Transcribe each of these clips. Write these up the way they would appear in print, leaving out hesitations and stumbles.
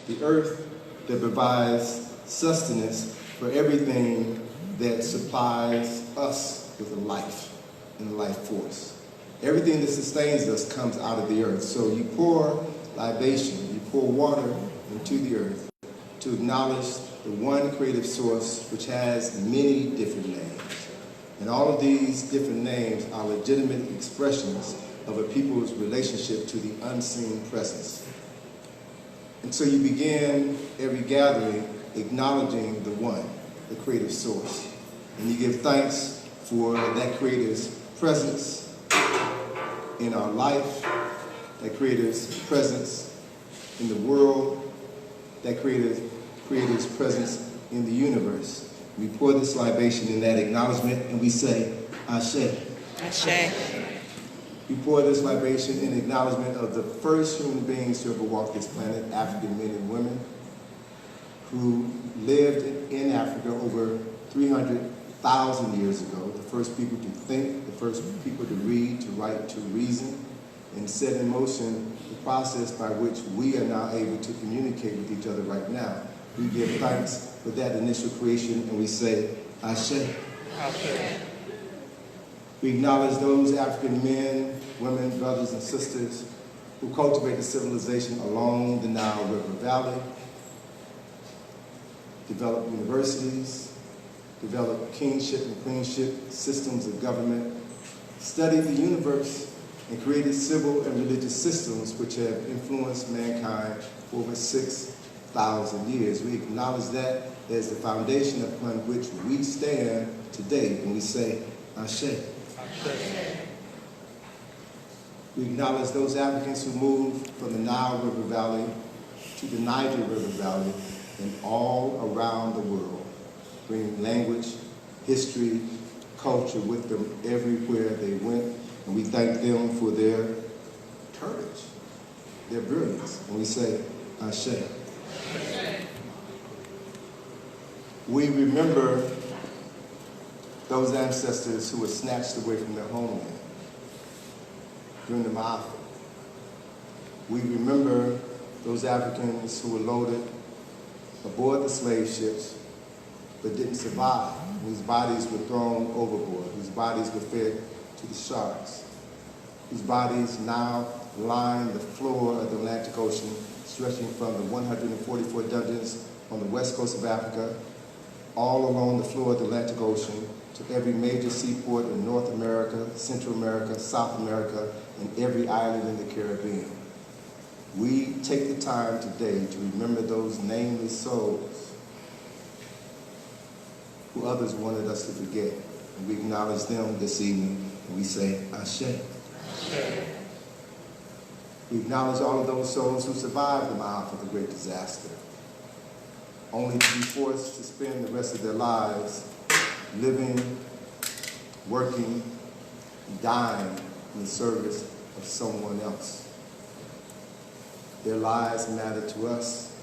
the earth that provides sustenance for everything that supplies us with a life and a life force. Everything that sustains us comes out of the earth. So you pour libation, you pour water into the earth to acknowledge the one creative source which has many different names. And all of these different names are legitimate expressions of a people's relationship to the unseen presence. And so you begin every gathering acknowledging the one, the creative source. And you give thanks for that creator's presence in our life, that creator's presence in the world, that creator's presence in the universe. We pour this libation in that acknowledgement and we say, Ashe. Ashe. We pour this libation in acknowledgement of the first human beings to ever walk this planet, African men and women, who lived in Africa over 300,000 years ago, the first people to think, the first people to read, to write, to reason, and set in motion the process by which we are now able to communicate with each other right now. We give thanks for that initial creation and we say, Ashe. Ashe. We acknowledge those African men, women, brothers, and sisters who cultivated civilization along the Nile River Valley, developed universities, developed kingship and queenship systems of government, studied the universe, and created civil and religious systems which have influenced mankind for over 6,000 years. We acknowledge that as the foundation upon which we stand today when we say, Ashe. We acknowledge those Africans who moved from the Nile River Valley to the Niger River Valley and all around the world, bringing language, history, culture with them everywhere they went. And we thank them for their courage, their brilliance. And we say, Ashe. We remember those ancestors who were snatched away from their homeland during the Ma'afa. We remember those Africans who were loaded aboard the slave ships but didn't survive, whose bodies were thrown overboard, whose bodies were fed to the sharks, whose bodies now line the floor of the Atlantic Ocean, stretching from the 144 dungeons on the west coast of Africa, all along the floor of the Atlantic Ocean, to every major seaport in North America, Central America, South America, and every island in the Caribbean. We take the time today to remember those nameless souls who others wanted us to forget. And we acknowledge them this evening, and we say, Ashe. Ashe. We acknowledge all of those souls who survived the Ma'afa of the great disaster, only to be forced to spend the rest of their lives living, working, dying in the service of someone else. Their lives matter to us,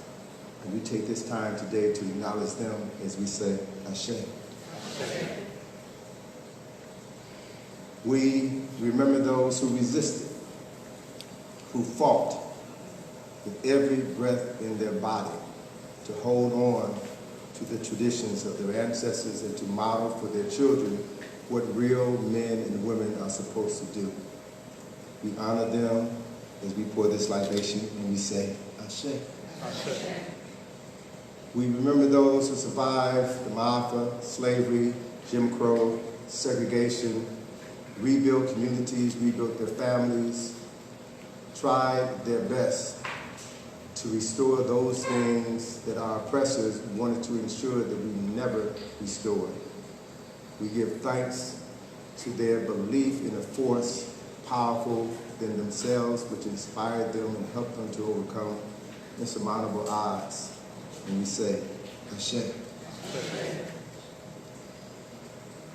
and we take this time today to acknowledge them as we say, Ashe. Ashe. We remember those who resisted, who fought with every breath in their body to hold on to the traditions of their ancestors and to model for their children what real men and women are supposed to do. We honor them as we pour this libation and we say, Ashe. Ashe. We remember those who survived the Ma'afa, slavery, Jim Crow, segregation, rebuilt communities, rebuilt their families, tried their best to restore those things that our oppressors wanted to ensure that we never restored. We give thanks to their belief in a force powerful than themselves, which inspired them and helped them to overcome insurmountable odds. And we say, Ashe.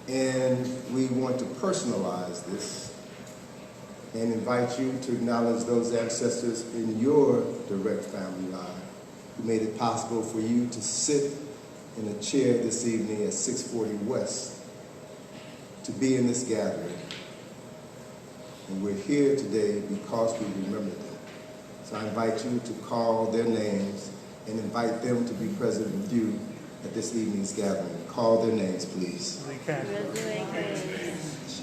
And we want to personalize this and invite you to acknowledge those ancestors in your direct family line who made it possible for you to sit in a chair this evening at 640 West to be in this gathering. And we're here today because we remember them. So I invite you to call their names and invite them to be present with you at this evening's gathering. Call their names, please. Resume Clemens,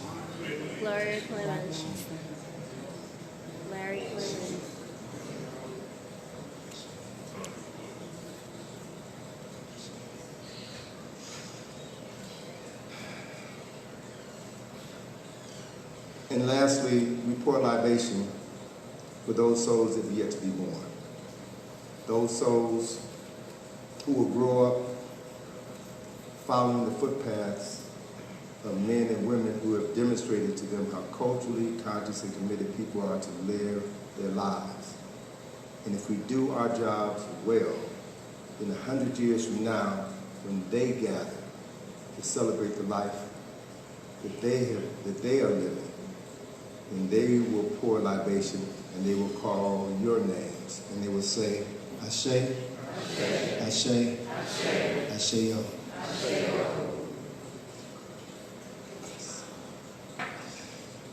Gloria Clemens, Larry Clemens, And lastly, we pour libation for those souls that have yet to be born. Those souls who will grow up following the footpaths of men and women who have demonstrated to them how culturally conscious and committed people are to live their lives. And if we do our jobs well, in 100 years from now, when they gather to celebrate the life that they are living, and they will pour libation, and they will call your names, and they will say, Ashe, Ashe, Ashe, Ashe.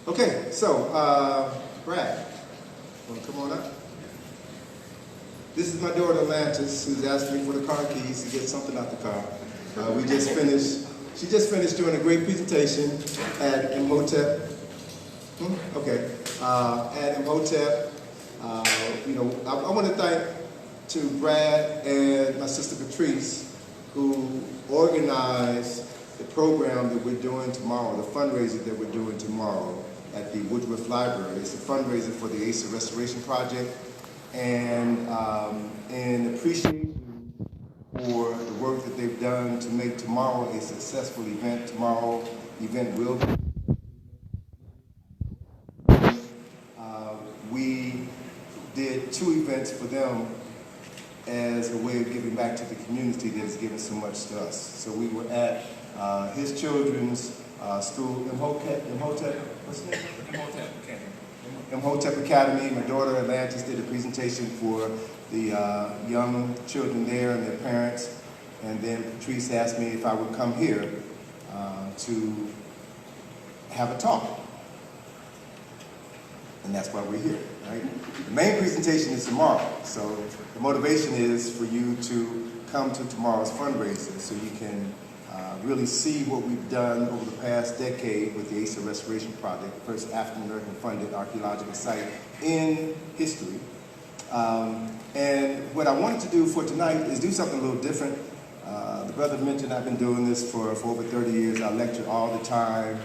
Okay, so, Brad, want to come on up? This is my daughter, Atlantis, who's asked me for the car keys to get something out the car. She just finished doing a great presentation at Imhotep. Okay, at Imhotep. I want to thank to Brad and my sister Patrice, who organized the program that we're doing tomorrow, the fundraiser that we're doing tomorrow at the Woodruff Library. It's a fundraiser for the Asa Restoration Project, and in appreciation for the work that they've done to make tomorrow a successful event. Tomorrow event will be. We did 2 events for them as a way of giving back to the community that has given so much to us. So we were at his children's school, Imhotep, what's the name? Imhotep Academy. Imhotep Academy. My daughter Atlantis did a presentation for the young children there and their parents. And then Patrice asked me if I would come here to have a talk. And that's why we're here, right? The main presentation is tomorrow. So the motivation is for you to come to tomorrow's fundraiser so you can really see what we've done over the past decade with the Asa Restoration Project, the first African-American funded archaeological site in history. And what I wanted to do for tonight is do something a little different. The brother mentioned I've been doing this for over 30 years. I lecture all the time.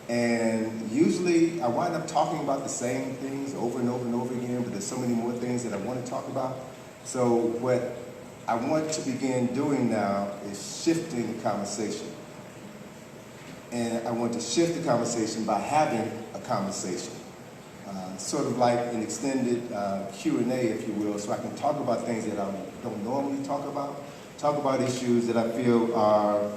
And usually I wind up talking about the same things over and over and over again, but there's so many more things that I want to talk about. So what I want to begin doing now is shifting the conversation. And I want to shift the conversation by having a conversation. Sort of like an extended Q&A, if you will, so I can talk about things that I don't normally talk about issues that I feel are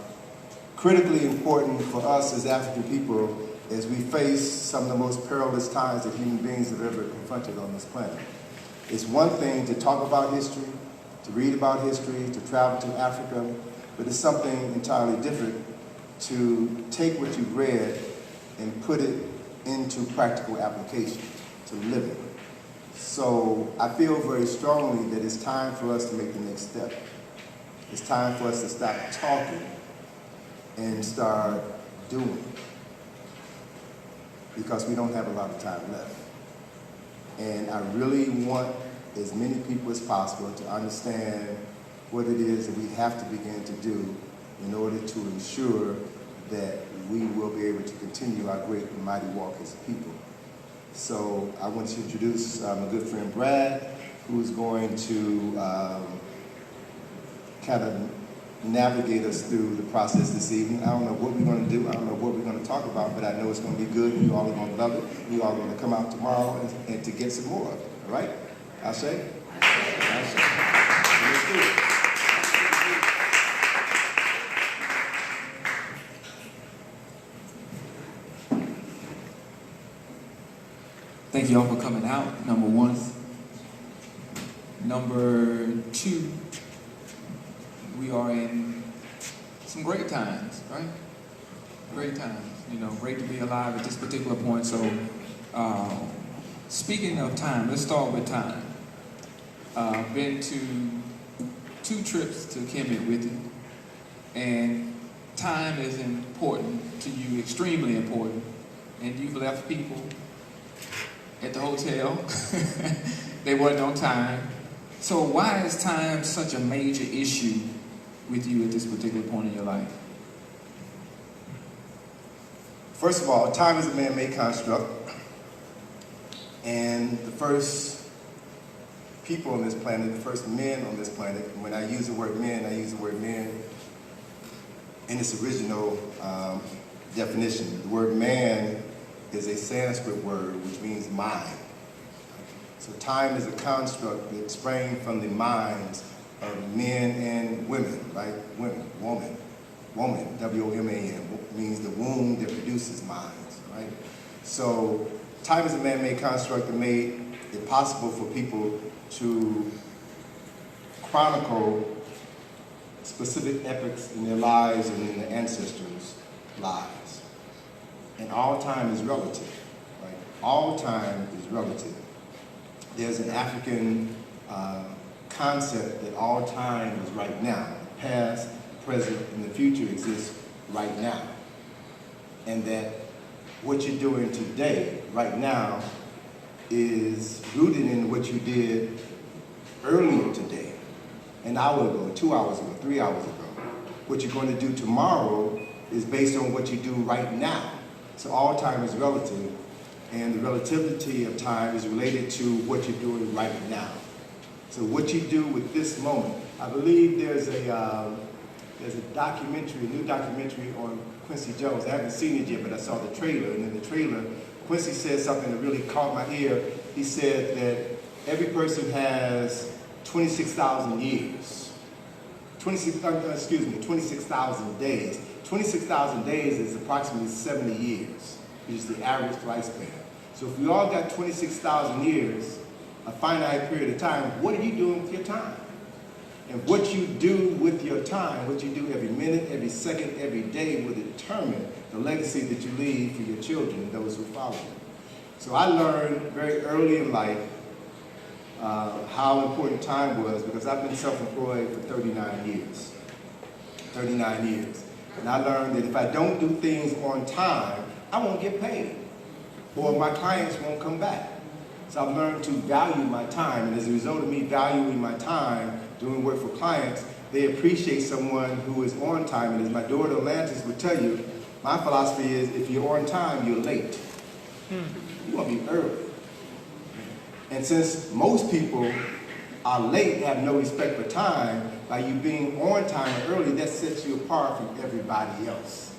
critically important for us as African people as we face some of the most perilous times that human beings have ever confronted on this planet. It's one thing to talk about history, to read about history, to travel to Africa, but it's something entirely different to take what you've read and put it into practical application, to live it. So I feel very strongly that it's time for us to make the next step. It's time for us to stop talking and start doing, because we don't have a lot of time left. And I really want as many people as possible to understand what it is that we have to begin to do in order to ensure that we will be able to continue our great and mighty walk as a people. So I want to introduce my good friend Brad, who is going to kind of navigate us through the process this evening. I don't know what we're going to do. I don't know what we're going to talk about, but I know it's going to be good. You all are going to love it. You all are going to come out tomorrow and to get some more of it. All right? Ashe? Ashe. Let's do it. Thank you all for coming out, number one. Number two, we are in some great times, right? Great times, great to be alive at this particular point. So, speaking of time, let's start with time. Been to 2 trips to Kemet with you, and time is important to you, extremely important, and you've left people at the hotel. They wasn't on time. So why is time such a major issue with you at this particular point in your life? First of all, time is a man-made construct, and the first people on this planet, the first men on this planet, and when I use the word men, I use the word men in its original definition. The word man is a Sanskrit word which means mind. So time is a construct that sprang from the minds of men and women, right? Woman, W-O-M-A-N, means the womb that produces minds, right? So time is a man-made construct that made it possible for people to chronicle specific epochs in their lives and in their ancestors' lives. And all time is relative, right? All time is relative. There's an African concept that all time is right now. The past, the present, and the future exists right now. And that what you're doing today, right now, is rooted in what you did earlier today, an hour ago, 2 hours ago, 3 hours ago. What you're going to do tomorrow is based on what you do right now. So all time is relative, and the relativity of time is related to what you're doing right now. So what you do with this moment. I believe there's a documentary, a new documentary on Quincy Jones. I haven't seen it yet, but I saw the trailer, and in the trailer, Quincy said something that really caught my ear. He said that every person has 26,000 years. 26,000 days. 26,000 days is approximately 70 years, which is the average lifespan. So if we all got 26,000 years, a finite period of time, what are you doing with your time? And what you do with your time, what you do every minute, every second, every day will determine the legacy that you leave for your children and those who follow you. So I learned very early in life how important time was, because I've been self-employed for 39 years. 39 years. And I learned that if I don't do things on time, I won't get paid, or my clients won't come back. So I've learned to value my time, and as a result of me valuing my time, doing work for clients, they appreciate someone who is on time. And as my daughter Lantis would tell you, my philosophy is if you're on time, you're late. You want to be early. And since most people are late, have no respect for time, by you being on time and early, that sets you apart from everybody else.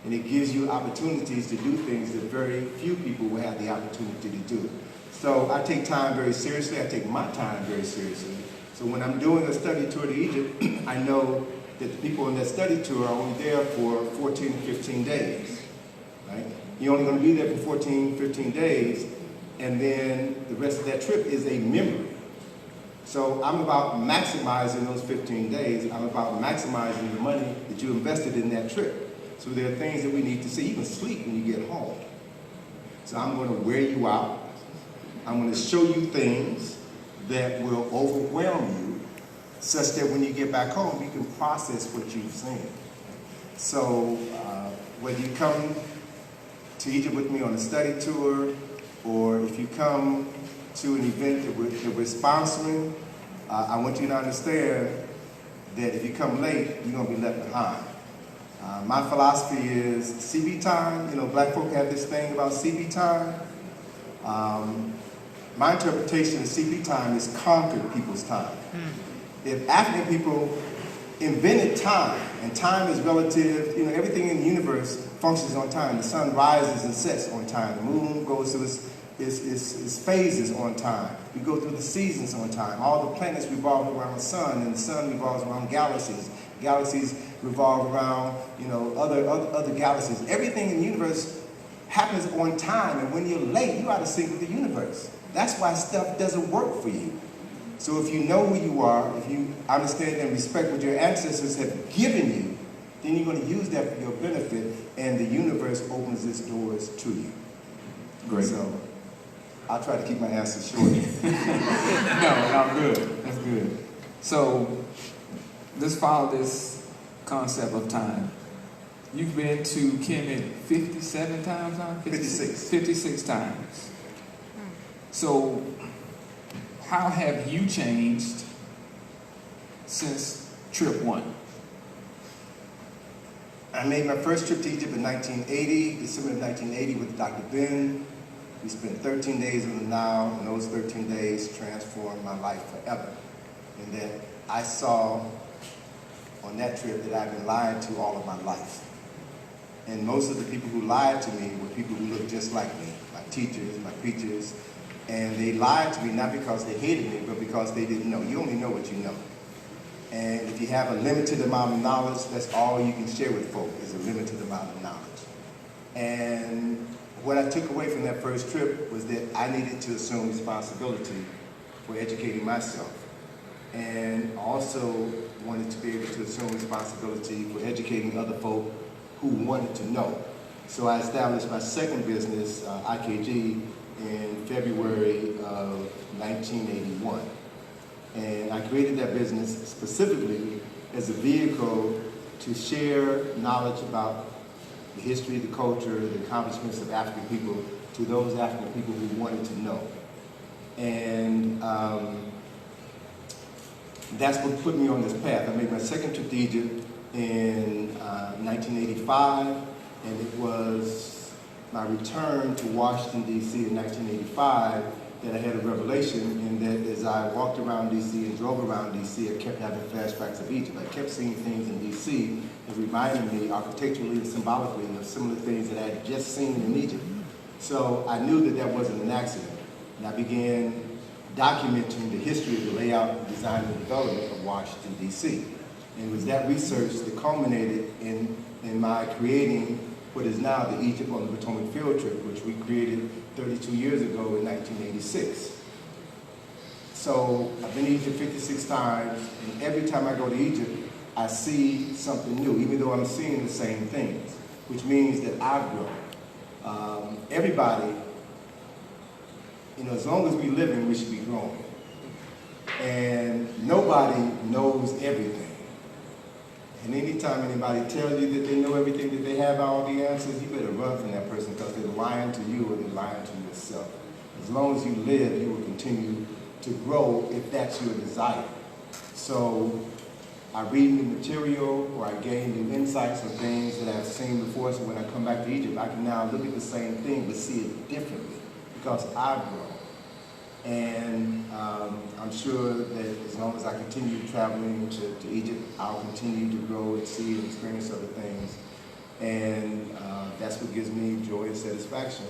And it gives you opportunities to do things that very few people will have the opportunity to do. So I take time very seriously. I take my time very seriously. So when I'm doing a study tour to Egypt, I know that the people in that study tour are only there for 14 to 15 days, right? You're only going to be there for 14, 15 days, and then the rest of that trip is a memory. So I'm about maximizing those 15 days. I'm about maximizing the money that you invested in that trip. So there are things that we need to see. You can sleep when you get home. So I'm going to wear you out. I'm going to show you things that will overwhelm you, such that when you get back home, you can process what you've seen. So whether you come to Egypt with me on a study tour, or if you come to an event that we're sponsoring, I want you to understand that if you come late, you're going to be left behind. My philosophy is CB time. You know, black folk have this thing about CB time. My interpretation of CB time is conquered people's time. If African people invented time, and time is relative, you know, everything in the universe functions on time. The sun rises and sets on time. The moon goes through its phases on time. We go through the seasons on time. All the planets revolve around the sun, and the sun revolves around galaxies. Galaxies revolve around, you know, other galaxies. Everything in the universe happens on time, and when you're late, you're out of sync with the universe. That's why stuff doesn't work for you. So if you know who you are, if you understand and respect what your ancestors have given you, then you're going to use that for your benefit, and the universe opens its doors to you. Great. So I'll try to keep my answers short. No, good. That's good. So let's follow this concept of time. You've been to Kemet 57 times now? 56. 56 times. So, how have you changed since trip one? I made my first trip to Egypt in 1980, December of 1980 with Dr. Ben. We spent 13 days on the Nile, and those 13 days transformed my life forever. And that I saw on that trip that I've been lied to all of my life. And most of the people who lied to me were people who looked just like me, my teachers, my preachers. And they lied to me not because they hated me, but because they didn't know. You only know what you know. And if you have a limited amount of knowledge, that's all you can share with folk, is a limited amount of knowledge. And what I took away from that first trip was that I needed to assume responsibility for educating myself. And also wanted to be able to assume responsibility for educating other folk who wanted to know. So I established my second business, IKG, in February of 1981. And I created that business specifically as a vehicle to share knowledge about the history, the culture, the accomplishments of African people to those African people who wanted to know. And that's what put me on this path. I made my second trip to Egypt in 1985, and it was my return to Washington, D.C. in 1985 that I had a revelation, in that as I walked around D.C. and drove around D.C., I kept having flashbacks of Egypt. I kept seeing things in D.C. that reminded me architecturally and symbolically of similar things that I had just seen in Egypt. So I knew that that wasn't an accident, and I began documenting the history of the layout, design, and development of Washington, D.C. And it was that research that culminated in my creating what is now the Egypt on the Potomac field trip, which we created 32 years ago in 1986. So I've been to Egypt 56 times, and every time I go to Egypt, I see something new, even though I'm seeing the same things, which means that I've grown. Everybody, as long as we're living, we should be growing. And nobody knows everything. And anytime anybody tells you that they know everything, that they have all the answers, you better run from that person, because they're lying to you or they're lying to yourself. As long as you live, you will continue to grow if that's your desire. So I read new material, or I gain new insights on things that I've seen before, so when I come back to Egypt, I can now look at the same thing but see it differently, because I've grown. And I'm sure that as long as I continue traveling to Egypt, I'll continue to grow and see and experience other things. And that's what gives me joy and satisfaction.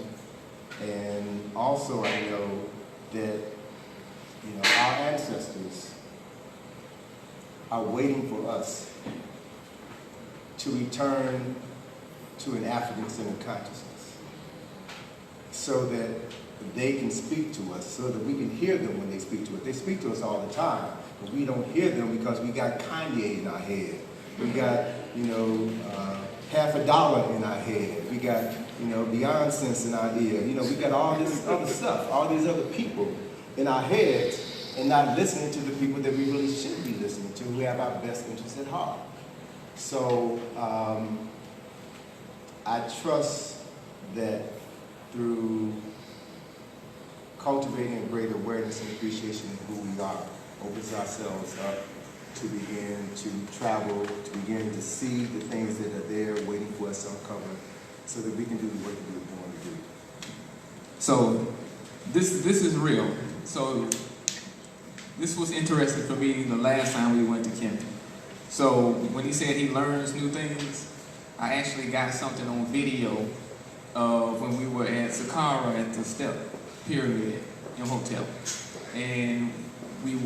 And also I know that our ancestors are waiting for us to return to an African-centered consciousness, so that they can speak to us, so that we can hear them when they speak to us. They speak to us all the time, but we don't hear them because we got Kanye in our head. We got, $50 in our head. We got, Beyonce in our ear. We got all this other stuff, all these other people in our heads, and not listening to the people that we really should be listening to, who have our best interests at heart. So I trust that through cultivating a great awareness and appreciation of who we are opens ourselves up to begin to travel, to begin to see the things that are there waiting for us to uncover, so that we can do the work that we're born to do. So this is real. So this was interesting for me the last time we went to Kemet. So when he said he learns new things, I actually got something on video of when we were at Saqqara at the Step Pyramid Hotel. And we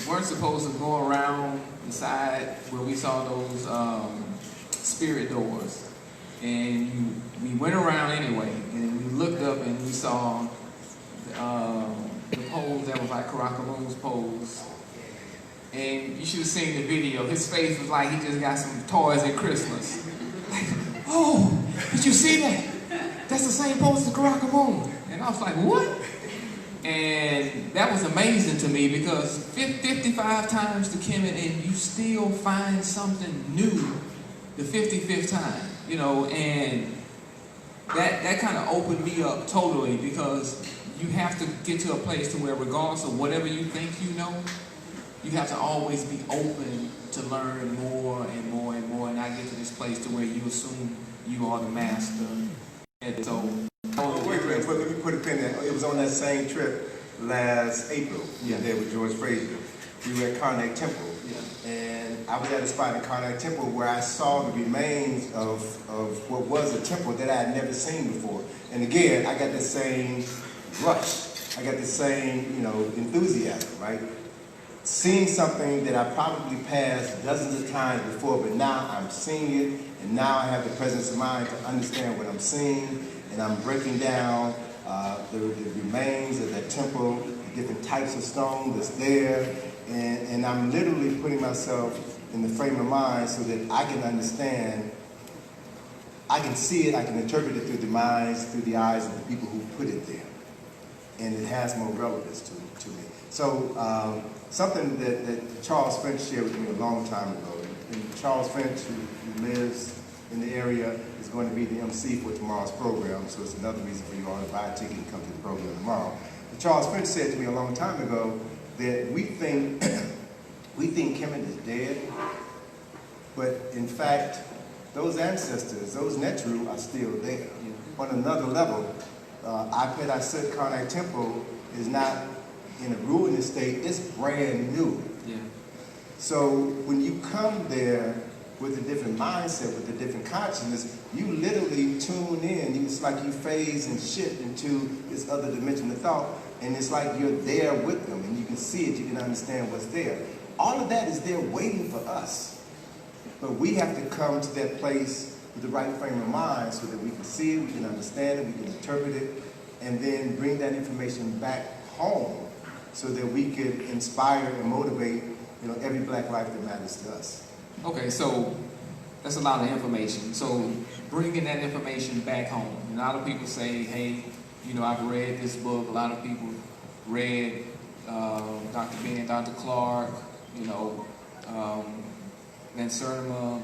weren't supposed to go around the side where we saw those spirit doors. And we went around anyway, and we looked up and we saw the pose that was like Karakamoon's pose. And you should have seen the video. His face was like he just got some toys at Christmas. Like, oh, did you see that? That's the same pose as Karakamoon. And I was like, what? And that was amazing to me because 55 times to Kemet and you still find something new the 55th time, you know, and that kind of opened me up totally because you have to get to a place to where regardless of whatever you think you know, you have to always be open to learn more and more and more, and not get to this place to where you assume you are the master. And so, Wait, let me put a pin there. It was on that same trip last April. Yeah. There with George Frazier. We were at Karnak Temple. yeah. And I was at a spot in Karnak Temple where I saw the remains of what was a temple that I had never seen before. And again, I got the same rush. I got the same, you know, enthusiasm, right? Seeing something that I probably passed dozens of times before, but now I'm seeing it, and now I have the presence of mind to understand what I'm seeing, and I'm breaking down the remains of that temple, the different types of stone that's there, and I'm literally putting myself in the frame of mind so that I can understand, I can see it, I can interpret it through the eyes of the people who put it there. And it has more relevance to me. So something that Charles French shared with me a long time ago, and Charles French, who lives in the area, is going to be the MC for tomorrow's program, so it's another reason for you all to buy a ticket and come to the program tomorrow. But Charles French said to me a long time ago that we think Kemet is dead, but in fact, those ancestors, those Netru are still there. On another level, Apet Aset Karnak Temple is not in a ruinous state, it's brand new. Yeah. So when you come there with a different mindset, with a different consciousness, you literally tune in. It's like you phase and shift into this other dimension of thought, and it's like you're there with them, and you can see it, you can understand what's there. All of that is there waiting for us. But we have to come to that place with the right frame of mind so that we can see it, we can understand it, we can interpret it, and then bring that information back home so that we can inspire and motivate, you know, every black life that matters to us. Okay, so that's a lot of information. So bringing that information back home. A lot of people say, hey, you know, I've read this book. A lot of people read Dr. Ben, Dr. Clark, you know, Van Sertima,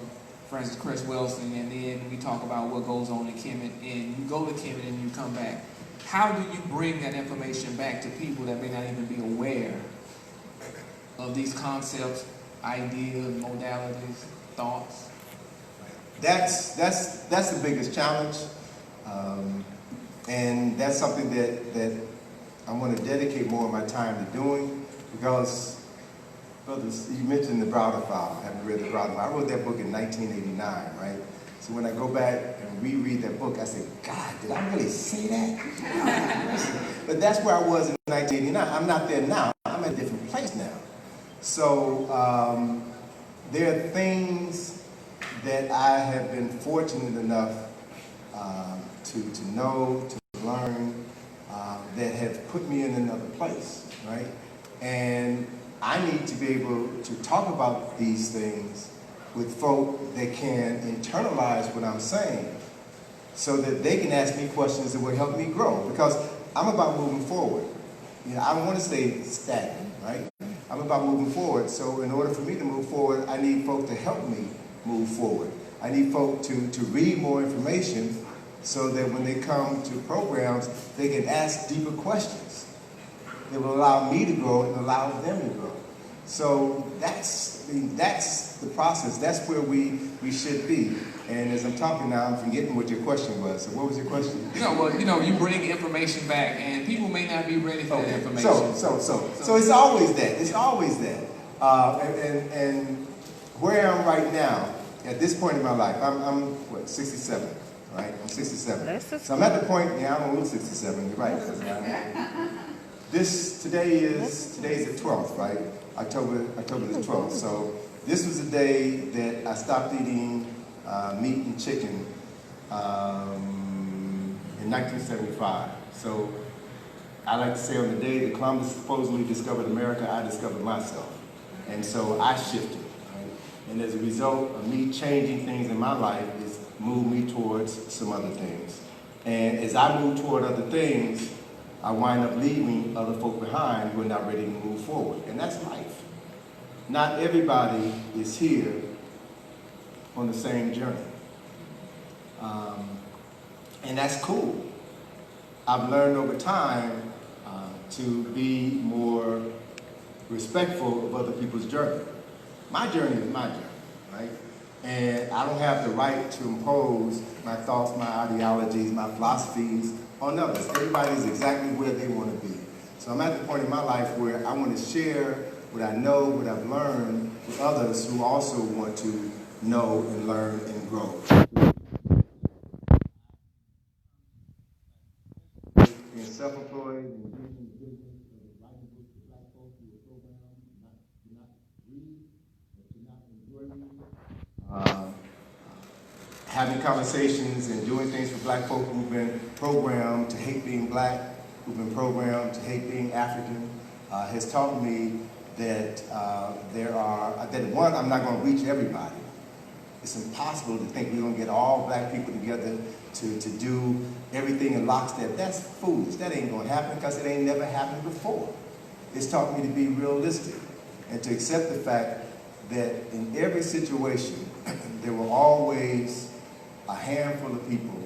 Francis Cress Wilson, and then we talk about what goes on in Kemet, and you go to Kemet and you come back. How do you bring that information back to people that may not even be aware of these concepts, ideas, modalities, thoughts? That's the biggest challenge, and that's something that I want to dedicate more of my time to doing, because, brothers, you mentioned the Browder file. I haven't read the Browder file. I wrote that book in 1989, right? So when I go back and reread that book, I say, God, did I really say that? But that's where I was in 1989. I'm not there now. I'm at a different place now. So there are things that I have been fortunate enough to know, to learn, that have put me in another place, right? And I need to be able to talk about these things with folk that can internalize what I'm saying so that they can ask me questions that will help me grow. Because I'm about moving forward. You know, I don't want to stay stagnant, right? I'm about moving forward. So in order for me to move forward, I need folk to help me move forward. I need folk to read more information so that when they come to programs, they can ask deeper questions that will allow me to grow and allow them to grow. So that's the process. That's where we should be. And as I'm talking now, I'm forgetting what your question was. So what was your question? You bring information back, and people may not be ready for that information. So it's always that. It's always that. And where I am right now, at this point in my life, I'm 67, right? I'm 67. So I'm at the point, I don't look 67. You're right. Today is the 12th, right? October the 12th. So this was the day that I stopped eating meat and chicken in 1975. So I like to say on the day that Columbus supposedly discovered America, I discovered myself. And so I shifted. Right? And as a result of me changing things in my life, it's moved me towards some other things. And as I move toward other things, I wind up leaving other folk behind who are not ready to move forward. And that's life. Not everybody is here on the same journey. And that's cool. I've learned over time to be more respectful of other people's journey. My journey is my journey, right? And I don't have the right to impose my thoughts, my ideologies, my philosophies on others. Everybody is exactly where they want to be. So I'm at the point in my life where I want to share what I know, what I've learned with others who also want to know and learn and grow. Being self-employed and being in the business of writing books for black folks who are programmed to not read or to not enjoy reading. Having conversations and doing things for black folk who've been programmed to hate being black, who've been programmed to hate being African, has taught me that one, I'm not going to reach everybody. It's impossible to think we're going to get all black people together to do everything in lockstep. That's foolish. That ain't going to happen because it ain't never happened before. It's taught me to be realistic and to accept the fact that in every situation, there were always a handful of people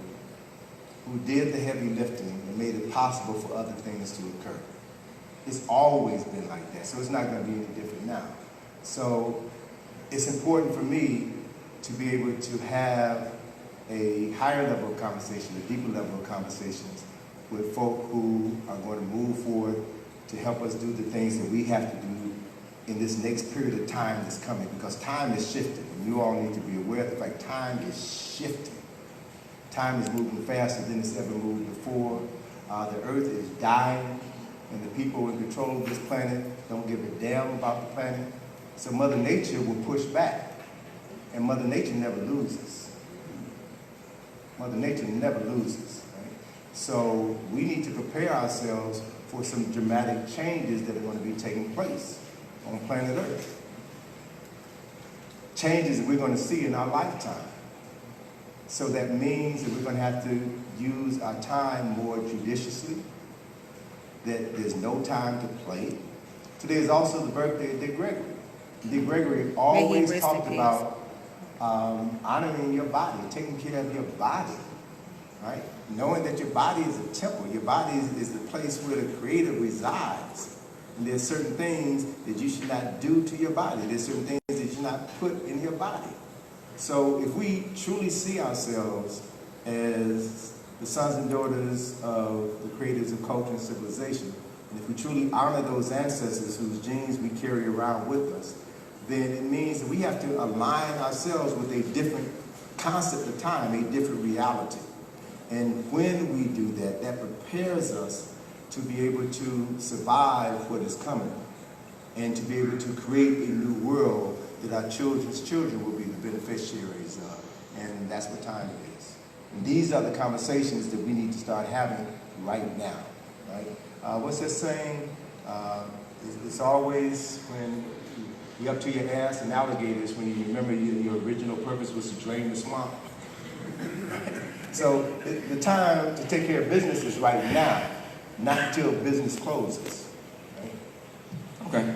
who did the heavy lifting and made it possible for other things to occur. It's always been like that, so it's not going to be any different now. So it's important for me to be able to have a higher level of conversation, a deeper level of conversations with folk who are going to move forward to help us do the things that we have to do in this next period of time that's coming, because time is shifting. And you all need to be aware of the fact time is shifting. Time is moving faster than it's ever moved before. The earth is dying, and the people in control of this planet don't give a damn about the planet. So Mother Nature will push back, and Mother Nature never loses. Mother Nature never loses, right? So we need to prepare ourselves for some dramatic changes that are going to be taking place on planet Earth. Changes that we're going to see in our lifetime. So that means that we're going to have to use our time more judiciously, that there's no time to play. Today is also the birthday of Dick Gregory. Dick Gregory always talked about honoring your body, taking care of your body, right? Knowing that your body is a temple. Your body is the place where the Creator resides. And there's certain things that you should not do to your body. There's certain things that you should not put in your body. So if we truly see ourselves as the sons and daughters of the creators of culture and civilization, and if we truly honor those ancestors whose genes we carry around with us, then it means that we have to align ourselves with a different concept of time, a different reality. And when we do that, that prepares us to be able to survive what is coming and to be able to create a new world that our children's children will be the beneficiaries of. And that's what time it is. And these are the conversations that we need to start having right now, right? What's that saying? It's always when you're up to your ass in alligators when you remember your original purpose was to drain the swamp. So the time to take care of business is right now, not until business closes. Right? Okay.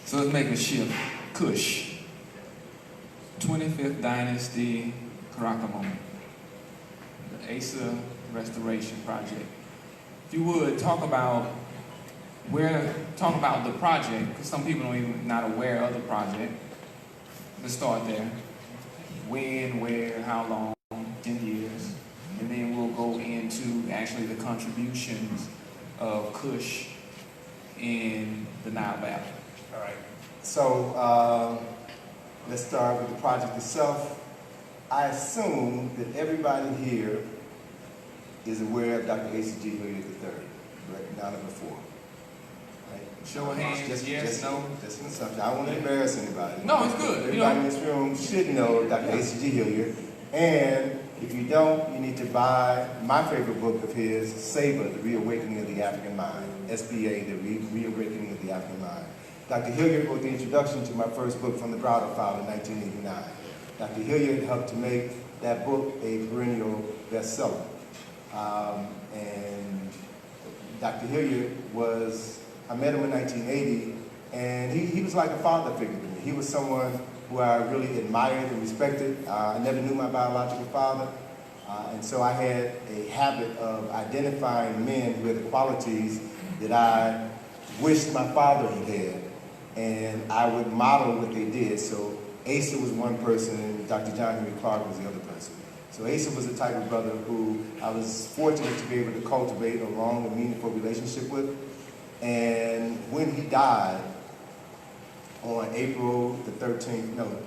So let's make a shift. Kush. 25th Dynasty, Karakamon. The Asa Restoration Project. If you would, talk about the project, because some people don't even not aware of the project. Let's start there. When, where, how long, 10 years. And then we'll go into actually the contributions of Kush in the Nile Valley. All right. So let's start with the project itself. I assume that everybody here is aware of Dr. Asa G. Hilliard III, correct? Now number 4. Right? Show of hands, yes, no. Just an assumption. I don't want to embarrass anybody. No, it's good. Everybody in this room should know Dr. Asa G. Hilliard. And if you don't, you need to buy my favorite book of his, Saber, The Reawakening of the African Mind. SBA, The Reawakening of the African Mind. Dr. Hilliard wrote the introduction to my first book from the Browder file in 1989. Dr. Hilliard helped to make that book a perennial bestseller. And Dr. Hilliard I met him in 1980, and he was like a father figure to me. He was someone who I really admired and respected. I never knew my biological father, and so I had a habit of identifying men who had the qualities that I wished my father had, and I would model what they did. So Asa was one person, and Dr. John Henry Clark was the other person. So Asa was the type of brother who I was fortunate to be able to cultivate a long and meaningful relationship with. And when he died on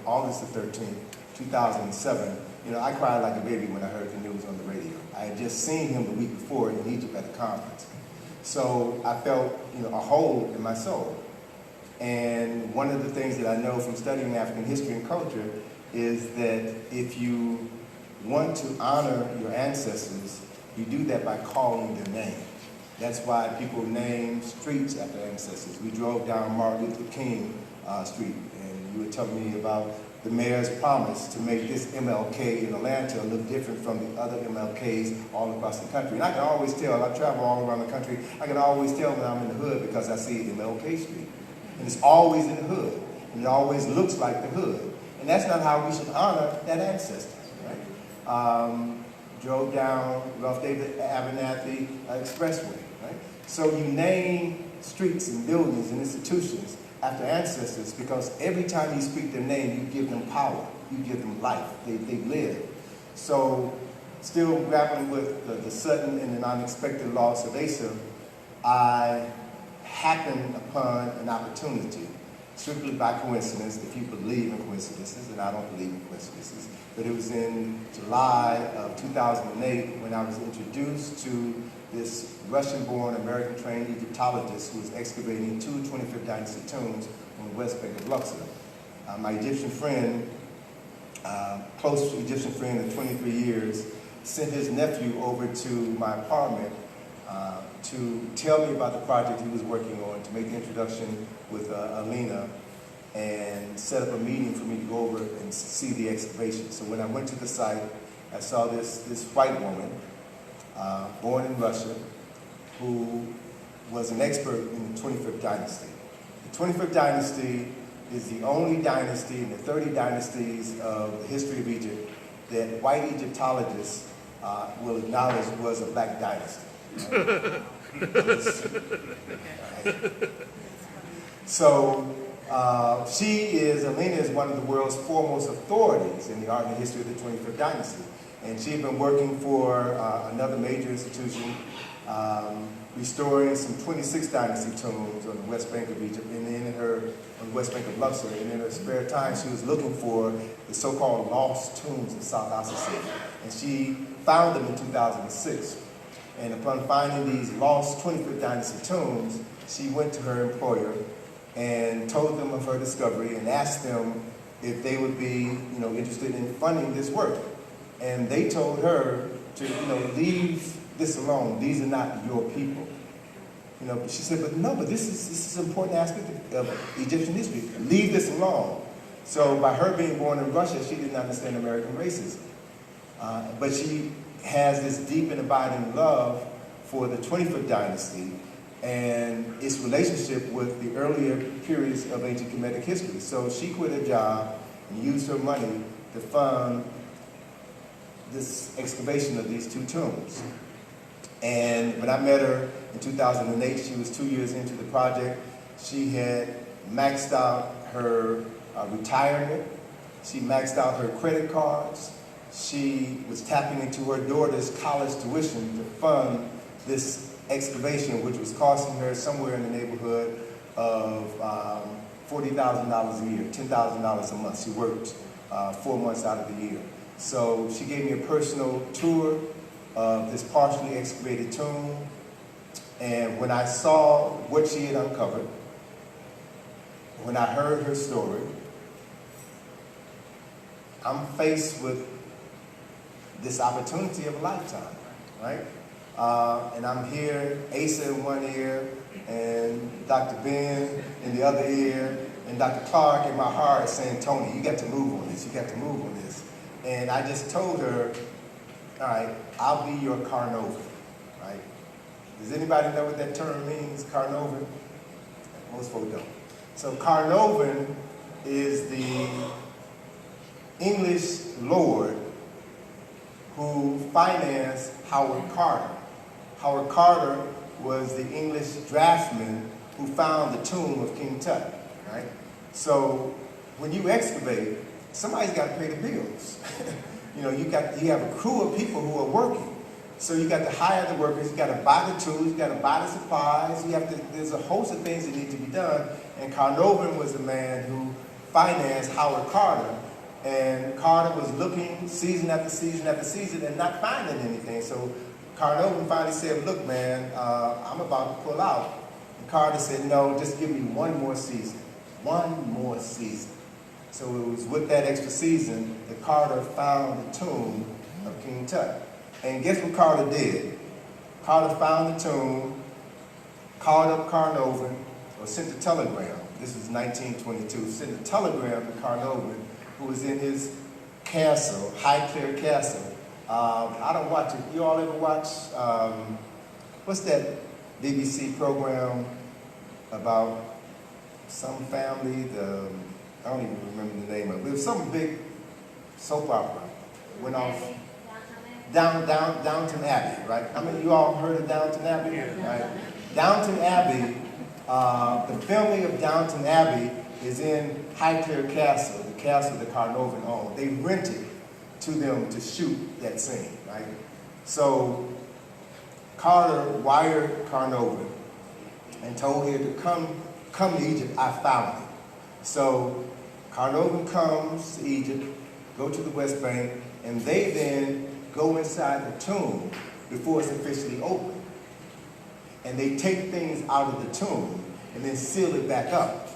August the 13th, 2007, I cried like a baby when I heard the news on the radio. I had just seen him the week before in Egypt at a conference. So I felt, a hole in my soul. And one of the things that I know from studying African history and culture is that if you want to honor your ancestors, you do that by calling their name. That's why people name streets after ancestors. We drove down Martin Luther King Street, and you were telling me about the mayor's promise to make this MLK in Atlanta look different from the other MLKs all across the country. And I can always tell, I travel all around the country, I can always tell when I'm in the hood because I see MLK Street. And it's always in the hood, and it always looks like the hood. And that's not how we should honor that ancestor, right? Drove down Ralph David Abernathy Expressway, right? So you name streets and buildings and institutions after ancestors because every time you speak their name, you give them power, you give them life, they live. So still grappling with the sudden and the unexpected loss of Asa, I happened upon an opportunity, strictly by coincidence, if you believe in coincidences, and I don't believe in coincidences, but it was in July of 2008 when I was introduced to this Russian-born, American-trained Egyptologist who was excavating two 25th Dynasty tombs on the west bank of Luxor. My Egyptian friend, close Egyptian friend of 23 years, sent his nephew over to my apartment to tell me about the project he was working on, to make the introduction with Alina, and set up a meeting for me to go over and see the excavation. So when I went to the site, I saw this white woman, born in Russia, who was an expert in the 25th dynasty. The 25th dynasty is the only dynasty in the 30 dynasties of the history of Egypt that white Egyptologists will acknowledge was a black dynasty. Right? So Alina is one of the world's foremost authorities in the art and history of the 25th dynasty. And she had been working for another major institution, restoring some 26th dynasty tombs on the west bank of Egypt, and then on the west bank of Luxor. And in her spare time, she was looking for the so-called lost tombs in South Ossetia. And she found them in 2006. And upon finding these lost 25th dynasty tombs, she went to her employer and told them of her discovery and asked them if they would be, interested in funding this work. And they told her to, leave this alone. These are not your people. But she said, but this is an important aspect of Egyptian history. Leave this alone. So by her being born in Russia, she didn't understand American racism. But she has this deep and abiding love for the 25th dynasty and its relationship with the earlier periods of ancient Kemetic history. So she quit her job and used her money to fund this excavation of these two tombs. And when I met her in 2008, she was 2 years into the project. She had maxed out her retirement. She maxed out her credit cards. She was tapping into her daughter's college tuition to fund this excavation, which was costing her somewhere in the neighborhood of $40,000 a year, $10,000 a month. She worked 4 months out of the year. So she gave me a personal tour of this partially excavated tomb. And when I saw what she had uncovered, when I heard her story, I'm faced with this opportunity of a lifetime, right? And I'm here, Asa in one ear, and Dr. Ben in the other ear, and Dr. Clark in my heart saying, Tony, you got to move on this, you got to move on this. And I just told her, all right, I'll be your Carnova, right? Does anybody know what that term means, Carnovan? Most folks don't. So Carnovan is the English lord who financed Howard Carter. Howard Carter was the English draftsman who found the tomb of King Tut, right? So when you excavate, somebody's got to pay the bills. You have a crew of people who are working. So you got to hire the workers, you got to buy the tools, you got to buy the supplies, there's a host of things that need to be done. And Carnovan was the man who financed Howard Carter. And Carter was looking season after season after season and not finding anything. So Carnovan finally said, look, man, I'm about to pull out. And Carter said, no, just give me one more season. One more season. So it was with that extra season that Carter found the tomb of King Tut. And guess what Carter did? Carter found the tomb, called up Carnovan, or sent a telegram. This was 1922. Sent a telegram to Carnovan, who was in his castle, Highclere Castle. I don't watch it. You all ever watch, what's that BBC program about some family? I don't even remember the name of it. It was some big soap opera. Went off. Downton Abbey, right? I mean, you all heard of Downton Abbey, right? Downton Abbey, the filming of Downton Abbey is in Highclere Castle, the castle that Carnovan owned. They rented to them to shoot that scene, right? So Carter wired Carnovan and told him to come to Egypt. I found him. So Carnovan comes to Egypt, go to the West Bank, and they then go inside the tomb before it's officially open. And they take things out of the tomb and then seal it back up.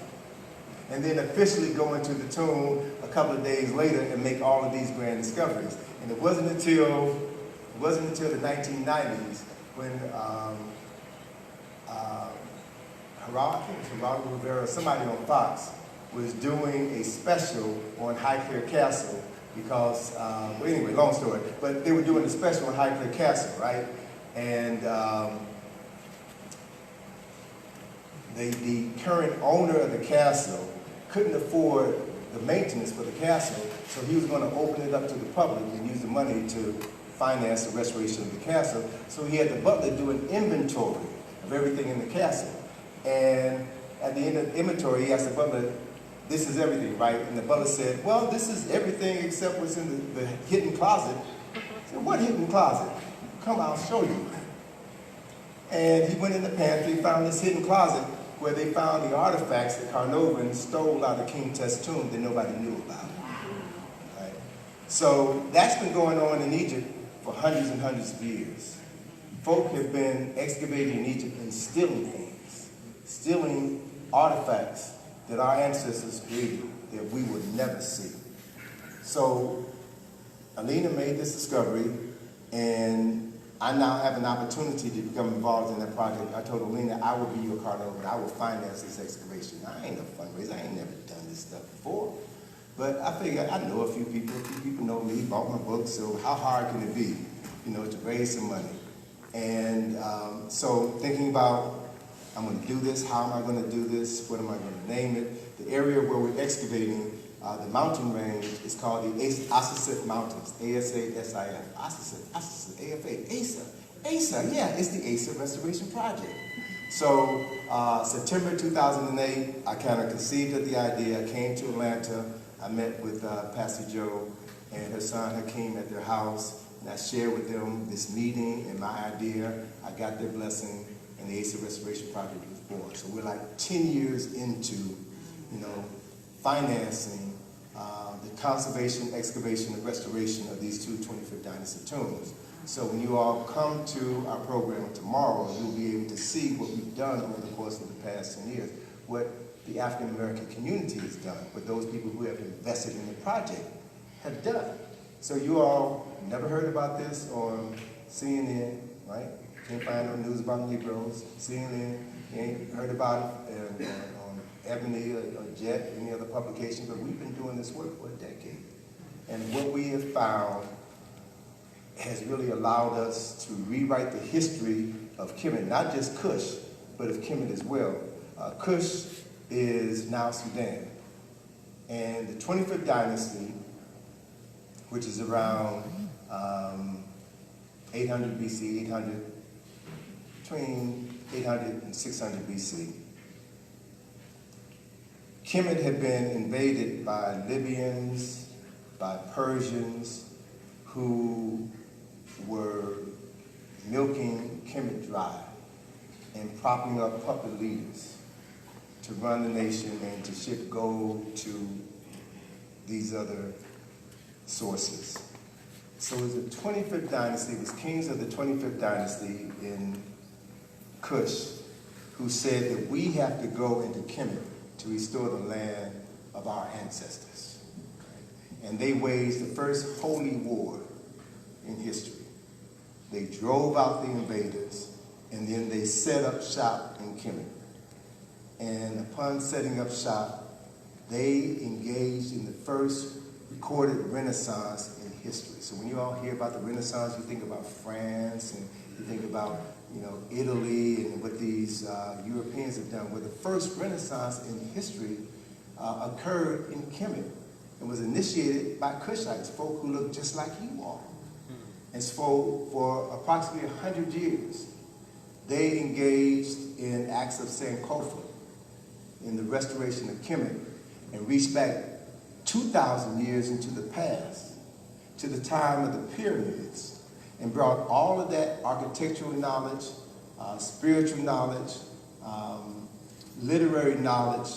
And then officially go into the tomb a couple of days later and make all of these grand discoveries. And it wasn't until the 1990s when Geraldo Rivera, somebody on Fox, was doing a special on Highclere Castle because, well, anyway, long story, but they were doing a special on Highclere Castle, right? And the current owner of the castle couldn't afford the maintenance for the castle, so he was going to open it up to the public and use the money to finance the restoration of the castle. So he had the butler do an inventory of everything in the castle. And at the end of the inventory, he asked the butler, this is everything, right? And the butler said, well, this is everything except what's in the hidden closet. He said, what hidden closet? Come, I'll show you. And he went in the pantry, found this hidden closet where they found the artifacts that Carnovan stole out of King Tut's tomb that nobody knew about. Right? So that's been going on in Egypt for hundreds and hundreds of years. Folk have been excavating in Egypt and stealing things, stealing artifacts that our ancestors created that we would never see. So Alina made this discovery, and I now have an opportunity to become involved in that project. I told Alina I will be your Carnovan, I will finance this excavation. I ain't no fundraiser, I ain't never done this stuff before. But I figured I know a few people know me, bought my book, so how hard can it be, to raise some money? And so thinking about, I'm going to do this, how am I going to do this, what am I going to name it? The area where we're excavating, the mountain range, is called the Asasif Mountains, A-S-A-S-I-F, Asasif, A-F-A, ASA, yeah, it's the ASA Restoration Project. So September 2008, I kind of conceived of the idea. I came to Atlanta, I met with Pastor Joe and her son Hakeem at their house, and I shared with them this meeting and my idea. I got their blessing, and the ASA Restoration Project was born. So we're like 10 years into, financing the conservation, excavation, and restoration of these two 25th Dynasty tombs. So when you all come to our program tomorrow, you'll be able to see what we've done over the course of the past 10 years, what the African American community has done, what those people who have invested in the project have done. So you all never heard about this on CNN, right? Can't find no news about Negroes. CNN, you ain't heard about it on Ebony or Jet, any other publication, but we've been doing this work for a decade. And what we have found has really allowed us to rewrite the history of Kemet, not just Kush, but of Kemet as well. Kush is now Sudan. And the 25th dynasty, which is around 800 BC, between 800 and 600 BC. Kemet had been invaded by Libyans, by Persians, who were milking Kemet dry and propping up puppet leaders to run the nation and to ship gold to these other sources. So it was the 25th dynasty, it was kings of the 25th dynasty in Kush who said that we have to go into Kemet to restore the land of our ancestors. And they waged the first holy war in history. They drove out the invaders, and then they set up shop in Kemet. And upon setting up shop, they engaged in the first recorded Renaissance in history. So when you all hear about the Renaissance, you think about France, and you think about, Italy and what these Europeans have done. Well, the first Renaissance in history occurred in Kemet and was initiated by Kushites, folk who look just like you all. And so for approximately 100 years, they engaged in acts of Sankofa in the restoration of Kemet and reached back 2,000 years into the past to the time of the pyramids and brought all of that architectural knowledge, spiritual knowledge, literary knowledge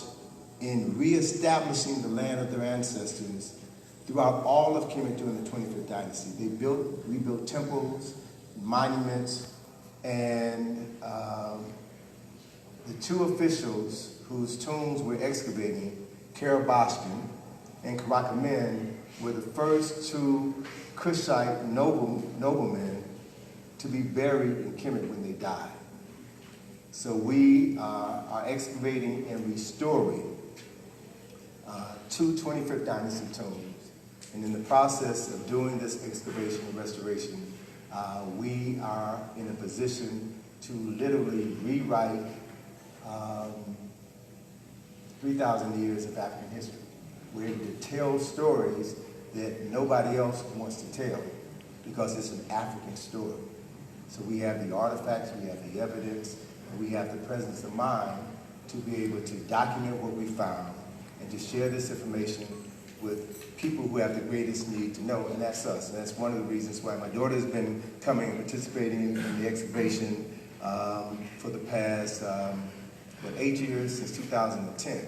in reestablishing the land of their ancestors throughout all of Kemet during the 25th dynasty. They rebuilt temples, monuments, and the two officials whose tombs we're excavating, Karabashkin and Karakomen, were the first two Kushite noblemen to be buried in Kemet when they died. So we are excavating and restoring two 25th dynasty tombs. And in the process of doing this excavation and restoration, we are in a position to literally rewrite 3,000 years of African history. We're able to tell stories that nobody else wants to tell because it's an African story. So we have the artifacts, we have the evidence, and we have the presence of mind to be able to document what we found and to share this information with people who have the greatest need to know, and that's us. And that's one of the reasons why my daughter's been coming and participating in the excavation for the past 8 years, since 2010.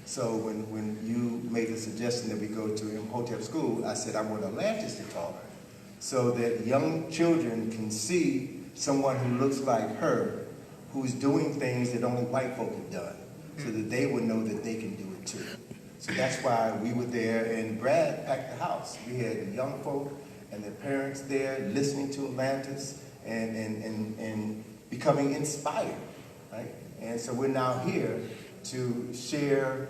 So when you made the suggestion that we go to Imhotep school, I said I want Atlantis to talk so that young children can see someone who looks like her, who's doing things that only white folk have done, so that they would know that they can do it too. So that's why we were there, and Brad packed the house. We had the young folk and their parents there listening to Atlantis and becoming inspired, right? And so we're now here to share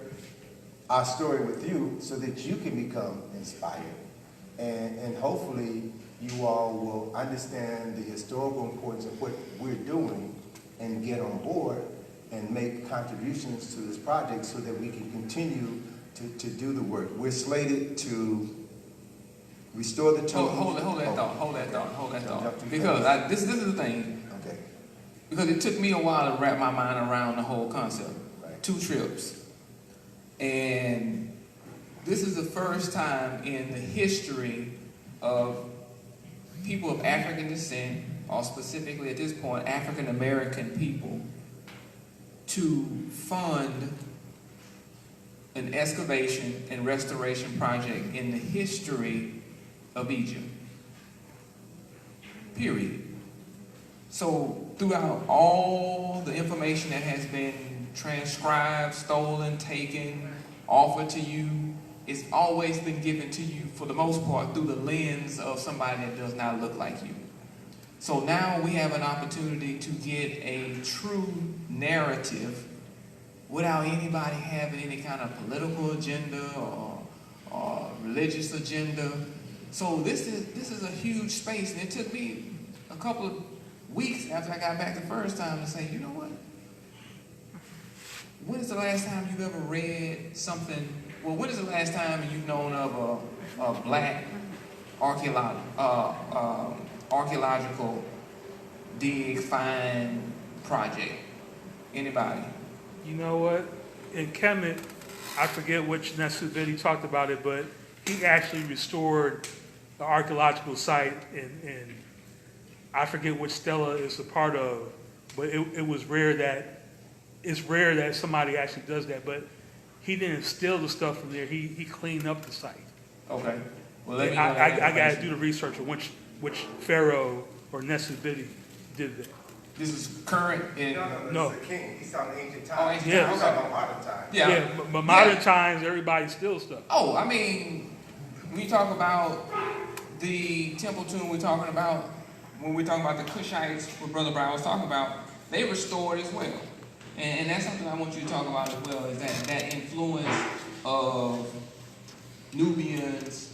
our story with you so that you can become inspired. And hopefully you all will understand the historical importance of what we're doing and get on board and make contributions to this project so that we can continue to do the work. We're slated to restore the tomb. Hold that thought. Because this is the thing. Okay. Because it took me a while to wrap my mind around the whole concept. Right. 2 trips. And this is the first time in the history of people of African descent, or specifically at this point, African American people, to fund an excavation and restoration project in the history of Egypt. Period. So throughout all the information that has been transcribed, stolen, taken, offered to you, it's always been given to you, for the most part, through the lens of somebody that does not look like you. So now we have an opportunity to get a true narrative without anybody having any kind of political agenda or religious agenda. So this is a huge space, and it took me a couple of weeks after I got back the first time to say, you know what? When is the last time you ever read something? Well, when is the last time you've known of a black archaeological dig find project? Anybody? You know what? In Kemet, I forget which Nesubidi talked about it, but he actually restored the archaeological site in I forget which stela it's a part of, but it was rare that it's rare that somebody actually does that. But he didn't steal the stuff from there. He cleaned up the site. Okay. Well, let me I got to do the research on which pharaoh or Nesubidi did that. This is current in... No. This is the king. He's talking ancient times. Oh, ancient Yeah. times. He's talking about modern times. Yeah. But modern times, everybody steals stuff. Oh, I mean, when you talk about the temple tomb we're talking about, when we're talking about the Cushites, what Brother Browder was talking about, they restored as well. And that's something I want you to talk about as well, is that influence of Nubians,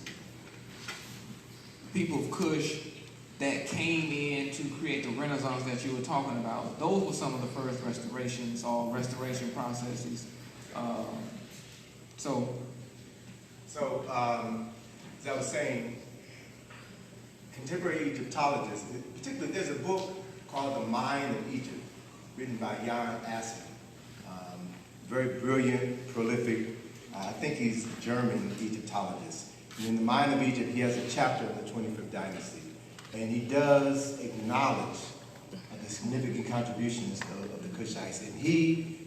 people of Kush, that came in to create the Renaissance that you were talking about. Those were some of the first restorations or restoration processes. So, as I was saying, contemporary Egyptologists, particularly there's a book called The Mind of Egypt, written by Jan Asser. Very brilliant, prolific, I think he's a German Egyptologist. And in The Mind of Egypt, he has a chapter on the 25th dynasty. And he does acknowledge the significant contributions of the Kushites. And he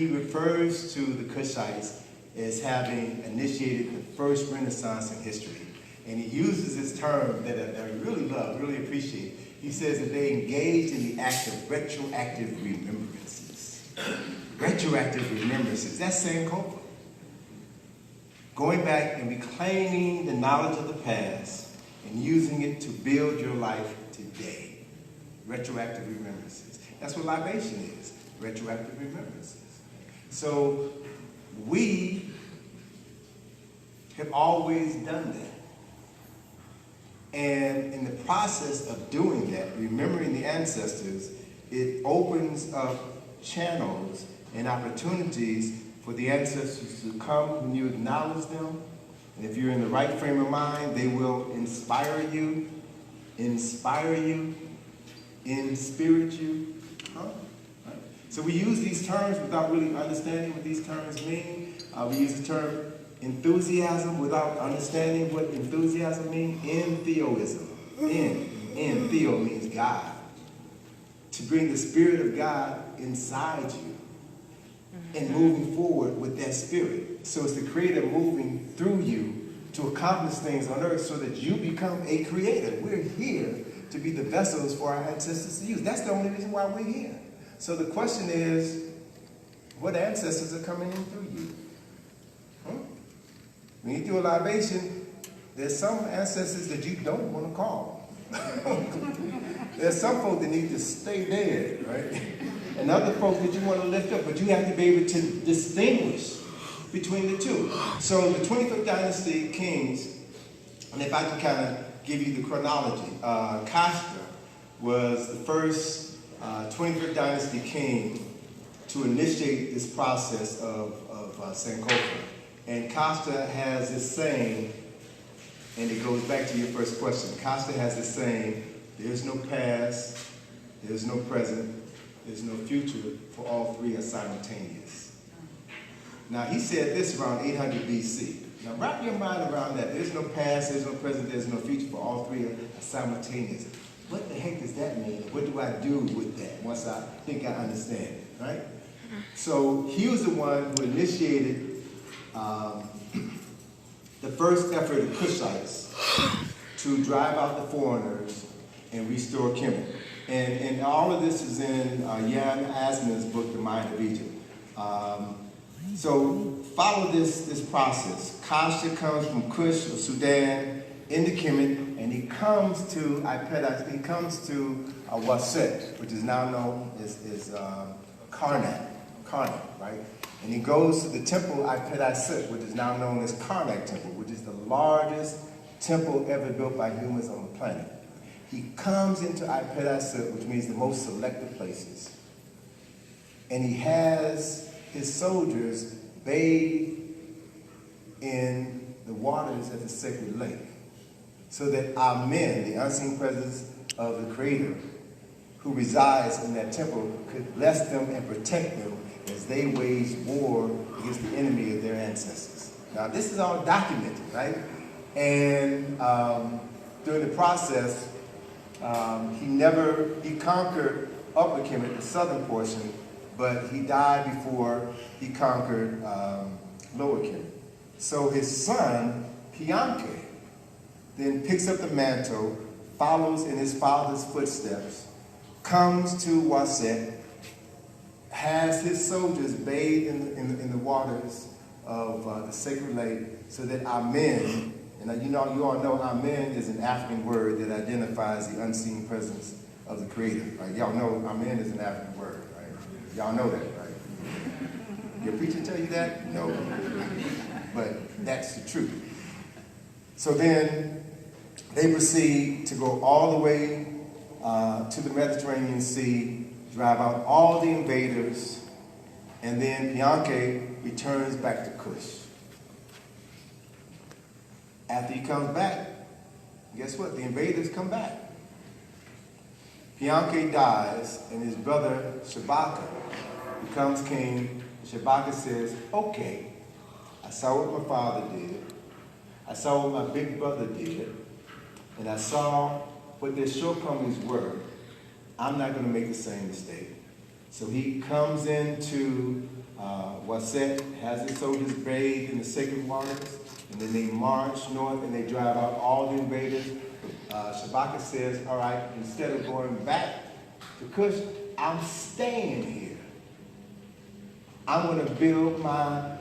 refers to the Kushites as having initiated the first Renaissance in history. And he uses this term that I really love, really appreciate. He says that they engaged in the act of retroactive remembrances. Retroactive remembrances, that's Sankofa. Going back and reclaiming the knowledge of the past and using it to build your life today. Retroactive remembrances. That's what libation is, retroactive remembrances. So we have always done that. And in the process of doing that, remembering the ancestors, it opens up channels and opportunities for the ancestors to come when you acknowledge them. And if you're in the right frame of mind, they will inspire you, inspirit you. Right? So we use these terms without really understanding what these terms mean. We use the term enthusiasm without understanding what enthusiasm means. Entheoism. Theo means God. To bring the Spirit of God inside you and moving forward with that Spirit. So it's the Creator moving through you to accomplish things on earth so that you become a creator. We're here to be the vessels for our ancestors to use. That's the only reason why we're here. So the question is, what ancestors are coming in through you? When you do a libation, there's some ancestors that you don't want to call. There's some folk that need to stay dead, right? And other folk that you want to lift up, but you have to be able to distinguish between the two. So the 25th dynasty kings, and if I can kind of give you the chronology, Kashta was the first 25th dynasty king to initiate this process of Sankofa. And Kashta has this saying, and it goes back to your first question. Kashta has this saying, there's no past, there's no present, there's no future, for all three are simultaneous. Now, he said this around 800 BC. Now, wrap your mind around that. There's no past, there's no present, there's no future, for all three are simultaneous. What the heck does that mean? What do I do with that once I think I understand it, right? So he was the one who initiated the first effort of Kushites to drive out the foreigners and restore Kemet. And all of this is in Jan Asman's book, The Mind of Egypt. So follow this process. Kashta comes from Kush or Sudan into Kemet, and he comes to Waset, which is now known as Karnak, right? And he goes to the temple Ipet-Aset, which is now known as Karnak Temple, which is the largest temple ever built by humans on the planet. He comes into Ipelasut, which means the most selected places, and he has his soldiers bathe in the waters at the sacred lake, so that our men, the unseen presence of the Creator, who resides in that temple, could bless them and protect them as they wage war against the enemy of their ancestors. Now, this is all documented, right? And during the process, he conquered Upper Kemet, the southern portion, but he died before he conquered Lower Kemet. So his son, Pianke, then picks up the mantle, follows in his father's footsteps, comes to Waset, has his soldiers bathe in the waters of the sacred lake, so that Amen, and you all know Amen is an African word that identifies the unseen presence of the Creator. Right? Y'all know Amen is an African word, right? Y'all know that, right? Your preacher tell you that? No. But that's the truth. So then they proceed to go all the way to the Mediterranean Sea, drive out all the invaders, and then Pianke returns back to Cush. After he comes back, guess what? The invaders come back. Pianke dies, and his brother Shabaka becomes king. Shabaka says, okay, I saw what my father did. I saw what my big brother did. And I saw what their shortcomings were. I'm not going to make the same mistake. So he comes into Waset, has his soldiers bathe in the sacred waters, and then they march north and they drive out all the invaders. Shabaka says, all right, instead of going back to Cush, I'm staying here. I'm going to build my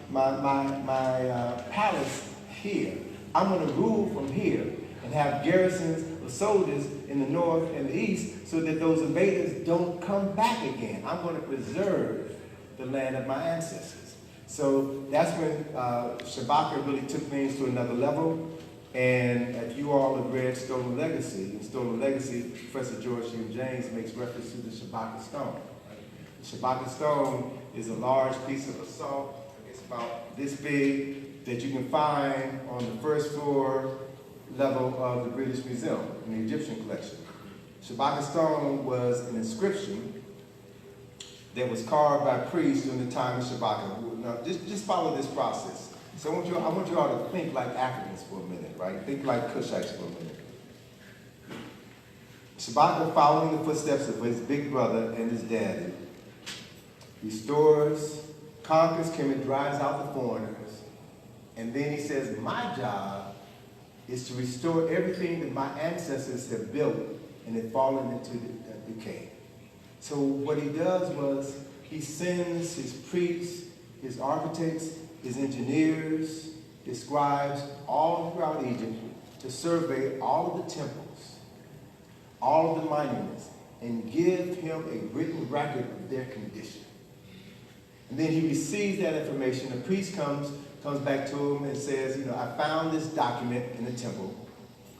palace here. I'm going to rule from here and have garrisons of soldiers in the north and the east so that those invaders don't come back again. I'm going to preserve the land of my ancestors. So that's when Shabaka really took things to another level. And if you all have read Stolen Legacy, in Stolen Legacy, Professor George Hume James makes reference to the Shabaka stone. Right? The Shabaka stone is a large piece of basalt. It's about this big, that you can find on the first floor level of the British Museum in the Egyptian collection. Shabaka stone was an inscription that was carved by priests during the time of Shabaka. Now, just follow this process. So I want you all to think like Africans for a minute, right? Think like Cushites for a minute. Shabaka, following the footsteps of his big brother and his daddy, restores, conquers Kemet, drives out the foreigners, and then he says, my job is to restore everything that my ancestors have built and had fallen into decay. So what he does was he sends his priests, his architects, his engineers, his scribes all throughout Egypt to survey all of the temples, all of the monuments, and give him a written record of their condition. And then he receives that information. The priest comes back to him and says, I found this document in the temple,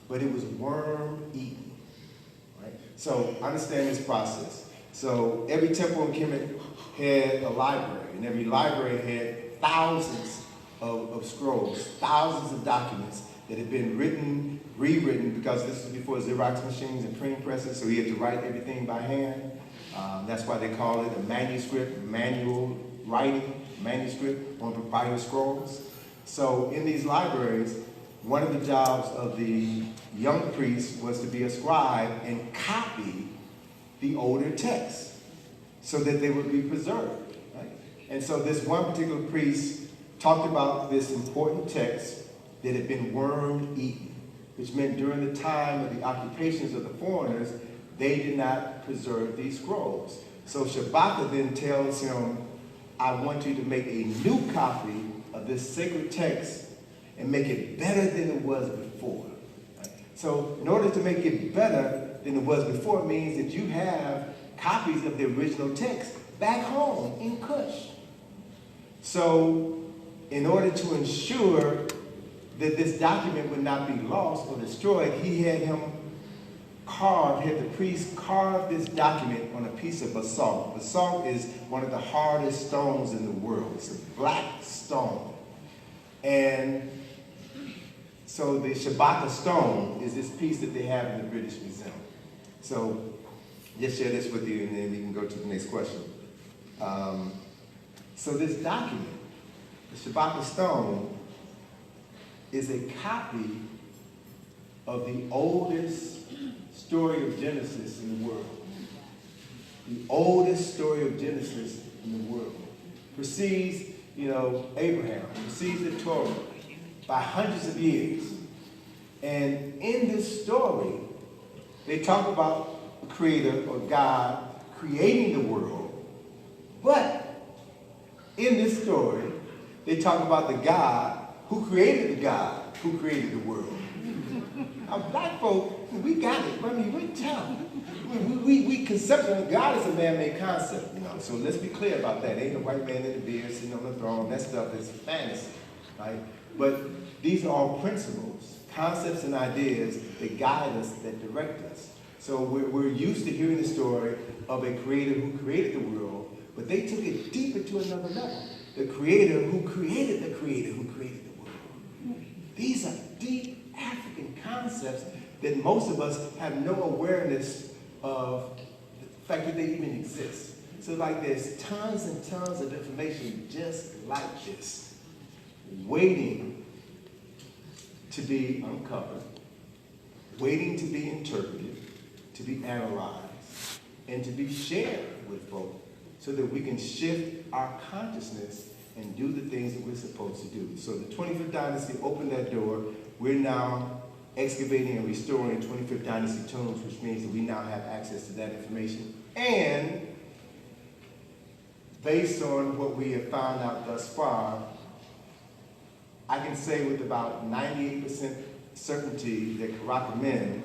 but it was worm-eaten. Right? So understand this process. So every temple in Kemet had a library, and every library had thousands of scrolls, thousands of documents that had been written, rewritten, because this was before Xerox machines and printing presses, so he had to write everything by hand. That's why they call it a manuscript, manual writing, manuscript on papyrus scrolls. So in these libraries, one of the jobs of the young priest was to be a scribe and copy the older texts so that they would be preserved. Right? And so this one particular priest talked about this important text that had been worm-eaten, which meant during the time of the occupations of the foreigners, they did not preserve these scrolls. So Shabaka then tells him, I want you to make a new copy of this sacred text and make it better than it was before. Right? So in order to make it better than it was before, it means that you have copies of the original text back home in Cush. So in order to ensure that this document would not be lost or destroyed, he had him had the priest carve this document on a piece of basalt. Basalt is one of the hardest stones in the world. It's a black stone. And so the Shabaka stone is this piece that they have in the British Museum. So just share this with you and then we can go to the next question. So this document, the Shabaka stone, is a copy of the oldest story of Genesis in the world. The oldest story of Genesis in the world. Precedes, Abraham, precedes the Torah by hundreds of years. And in this story, they talk about the Creator or God creating the world. But in this story, they talk about the God who created the God who created the world. Now, black folk, we got it. I mean, we tell. We conceptualize God is a man-made concept, So let's be clear about that. Ain't a white man in the beard sitting on the throne. That stuff is fantasy, right? But these are all principles, concepts, and ideas that guide us, that direct us. So we're used to hearing the story of a creator who created the world, but they took it deeper to another level. The creator who created the creator who created the world. These are deep African concepts that most of us have no awareness of the fact that they even exist. So like there's tons and tons of information just like this, waiting to be uncovered, waiting to be interpreted, to be analyzed, and to be shared with folks so that we can shift our consciousness and do the things that we're supposed to do. So the 25th Dynasty opened that door. We're now excavating and restoring 25th Dynasty tombs, which means that we now have access to that information. And based on what we have found out thus far, I can say with about 98% certainty that Karakamen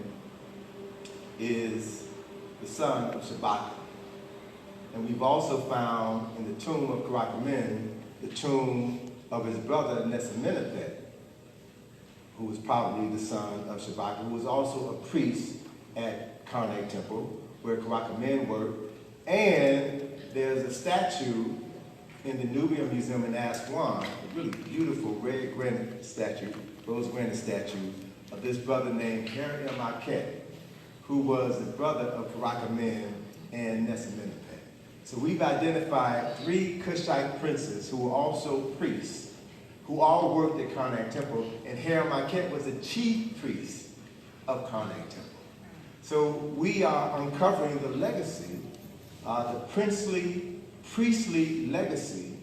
is the son of Shabaka. And we've also found in the tomb of Karakamen the tomb of his brother Nesimenepet, who was probably the son of Shabaka, who was also a priest at Karnak Temple, where Karakamen worked. And there's a statue in the Nubian Museum in Aswan, a really beautiful red granite statue, rose granite statue, of this brother named Harry Marquette, who was the brother of Karakamen and Nesimenepet. So we've identified 3 Kushite princes who were also priests, who all worked at Karnak Temple, and Harry Marquette was the chief priest of Karnak Temple. So we are uncovering the legacy, the priestly legacy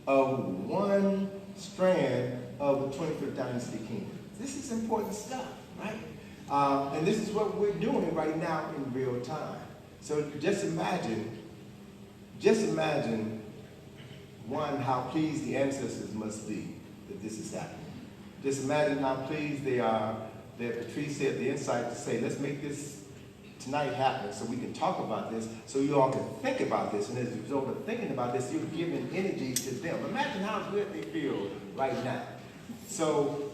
of one strand of the 25th Dynasty kingdom. This is important stuff, right? And this is what we're doing right now in real time. So just imagine, one, how pleased the ancestors must be that this is happening. Just imagine how pleased they are that Patrice had the insight to say, let's make this tonight happen so we can talk about this, so you all can think about this, and as a result of thinking about this, you're giving energy to them. Imagine how good they feel right now. So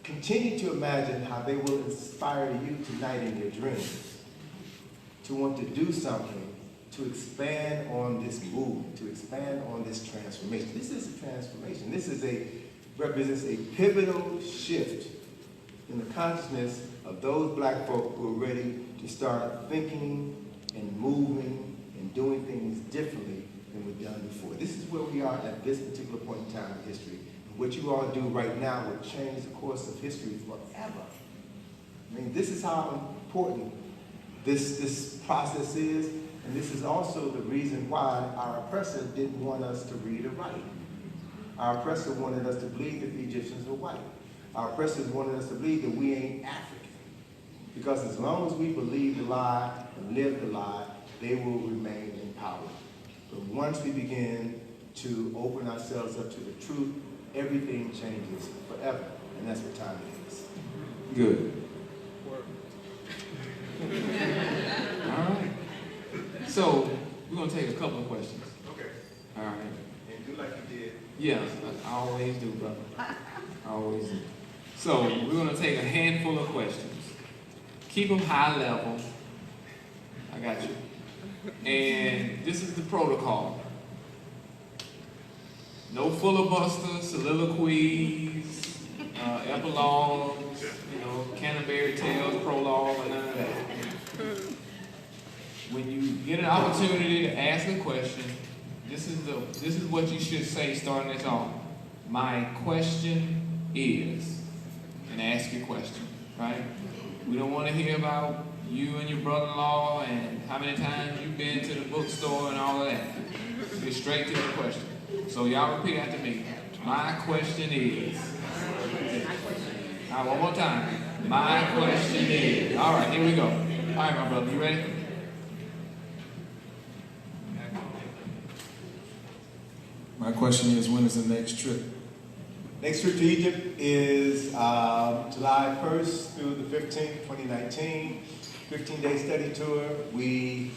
continue to imagine how they will inspire you tonight in your dreams to want to do something to expand on this movement, to expand on this transformation. This is a transformation. This represents a pivotal shift in the consciousness of those black folk who are ready to start thinking and moving and doing things differently than we've done before. This is where we are at this particular point in time in history. And what you all do right now will change the course of history forever. I mean, this is how important this process is, and this is also the reason why our oppressor didn't want us to read or write. Our oppressor wanted us to believe that the Egyptians were white. Our oppressors wanted us to believe that we ain't African. Because as long as we believe the lie and live the lie, they will remain in power. But once we begin to open ourselves up to the truth, everything changes forever. And that's what time it is. Good. All right. So we're going to take a couple of questions. Okay. All right. And do like you did. Yeah, I always do, brother. I always do. So we're going to take a handful of questions. Keep them high level. I got you. And this is the protocol. No filibuster, soliloquies, epilogues, Canterbury Tales, prologue, and none of that. When you get an opportunity to ask a question, this is what you should say starting this off. My question is, and ask your question, right? We don't want to hear about you and your brother-in-law and how many times you've been to the bookstore and all of that. Get straight to the question. So y'all repeat after me. My question is. All right, one more time. My question is. All right, here we go. All right, my brother, you ready? My question is, when is the next trip? Next trip to Egypt is July 1st through the 15th, 2019. 15-day study tour. We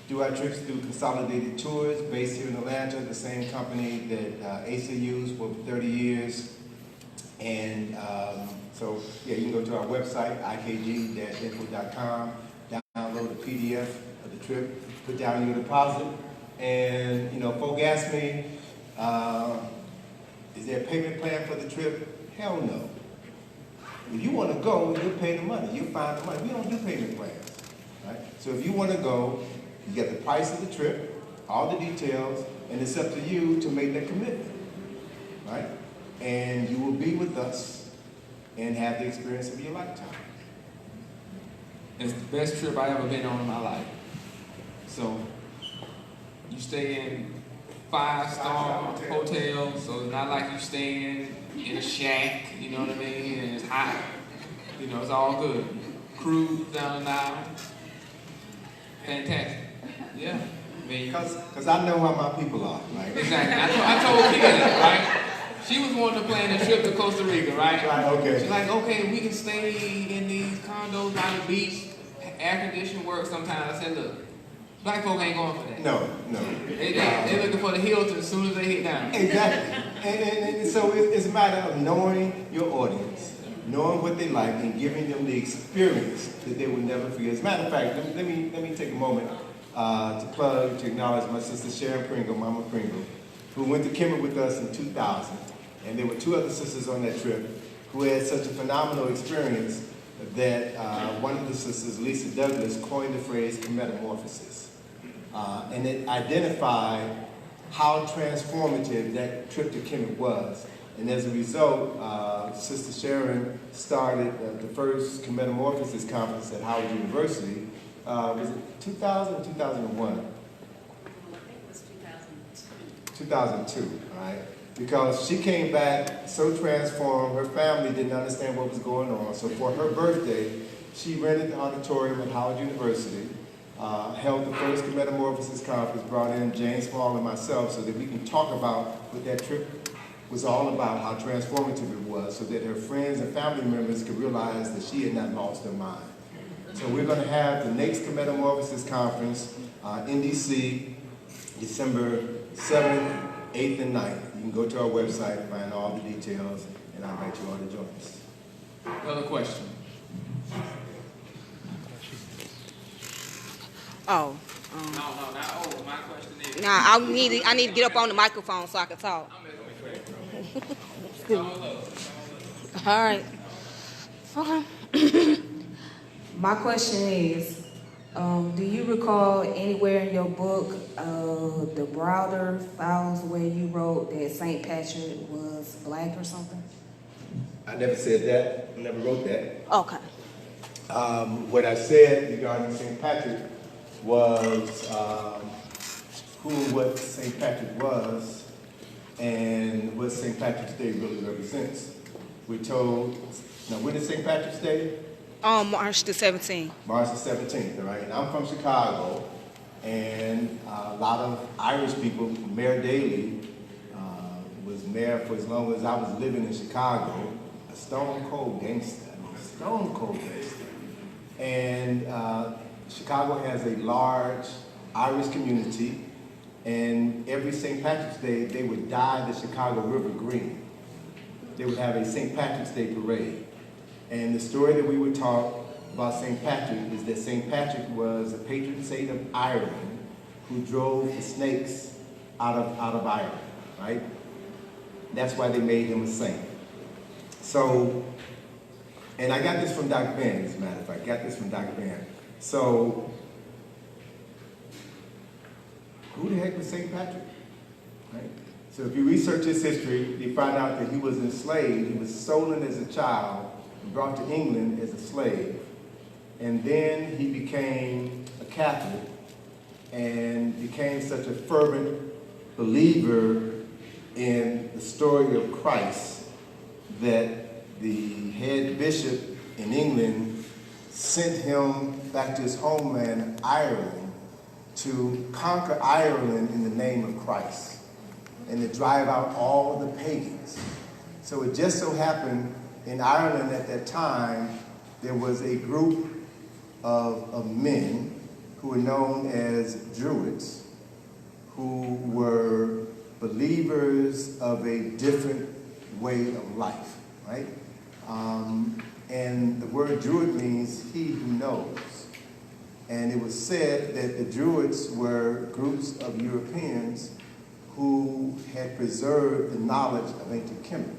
do our trips through Consolidated Tours based here in Atlanta, the same company that ACA used for 30 years. And so, yeah, you can go to our website, ikg-info.com, download a PDF of the trip, put down your deposit. And, folk ask me, is there a payment plan for the trip? Hell no. If you want to go, you'll pay the money. You'll find the money. We don't do payment plans, right? So if you want to go, you get the price of the trip, all the details, and it's up to you to make that commitment, right? And you will be with us and have the experience of your lifetime. It's the best trip I've ever been on in my life. So you stay in 5-star hotels, so it's not like you staying in a shack, you know what I mean, and it's hot. It's all good. Cruise down the Nile. Fantastic. Yeah. Because I know how my people are, right? Exactly. I told Kia that, right? She was wanting to plan a trip to Costa Rica, right? Right, okay. She's like, okay, we can stay in these condos by the beach. Air conditioning works sometimes. I said, look, black folk ain't going for that. No. They're looking for the Hilton as soon as they hit down. Exactly. And so it's a matter of knowing your audience, knowing what they like, and giving them the experience that they will never forget. As a matter of fact, let me take a moment to acknowledge my sister Sharon Pringle, Mama Pringle, who went to Kemet with us in 2000. And there were 2 other sisters on that trip who had such a phenomenal experience that one of the sisters, Lisa Douglas, coined the phrase metamorphosis. And it identified how transformative that trip to Kemet was. And as a result, Sister Sharon started the first Metamorphosis conference at Howard University. Was it 2000 or 2001? I think it was 2002. 2002, right? Because she came back so transformed, her family didn't understand what was going on. So for her birthday, she rented the auditorium at Howard University, held the first Metamorphosis conference, brought in Jane Small and myself so that we can talk about what that trip was all about, how transformative it was, so that her friends and family members could realize that she had not lost her mind. So we're going to have the next Metamorphosis conference in DC, December 7th, 8th, and 9th. You can go to our website and find all the details, and I invite you all to join us. Another question. Oh. No, not my question is. Nah, I need to get up on the microphone so I can talk. All right. Okay. My question is, do you recall anywhere in your book the Browder files where you wrote that St. Patrick was black or something? I never said that. I never wrote that. Okay. What I said regarding St. Patrick was who and what St. Patrick was and what St. Patrick's Day really represents. We're told, now when is St. Patrick's Day? March the 17th. March the 17th, all right? And I'm from Chicago, and a lot of Irish people, Mayor Daley was mayor for as long as I was living in Chicago, a stone cold gangster, stone cold gangster. And Chicago has a large Irish community, and every St. Patrick's Day, they would dye the Chicago River green. They would have a St. Patrick's Day parade. And the story that we were taught about St. Patrick is that St. Patrick was a patron saint of Ireland who drove the snakes out of Ireland, right? That's why they made him a saint. So, and I got this from Dr. Ben, as a matter of fact. I got this from Dr. Ben. So, who the heck was St. Patrick? Right? So if you research his history, you find out that he was enslaved. He was stolen as a child and brought to England as a slave. And then he became a Catholic and became such a fervent believer in the story of Christ that the head bishop in England sent him back to his homeland, Ireland, to conquer Ireland in the name of Christ and to drive out all the pagans. So it just so happened in Ireland at that time, there was a group of men who were known as Druids, who were believers of a different way of life, right? And the word Druid means he who knows. And it was said that the Druids were groups of Europeans who had preserved the knowledge of Ancient Kemet.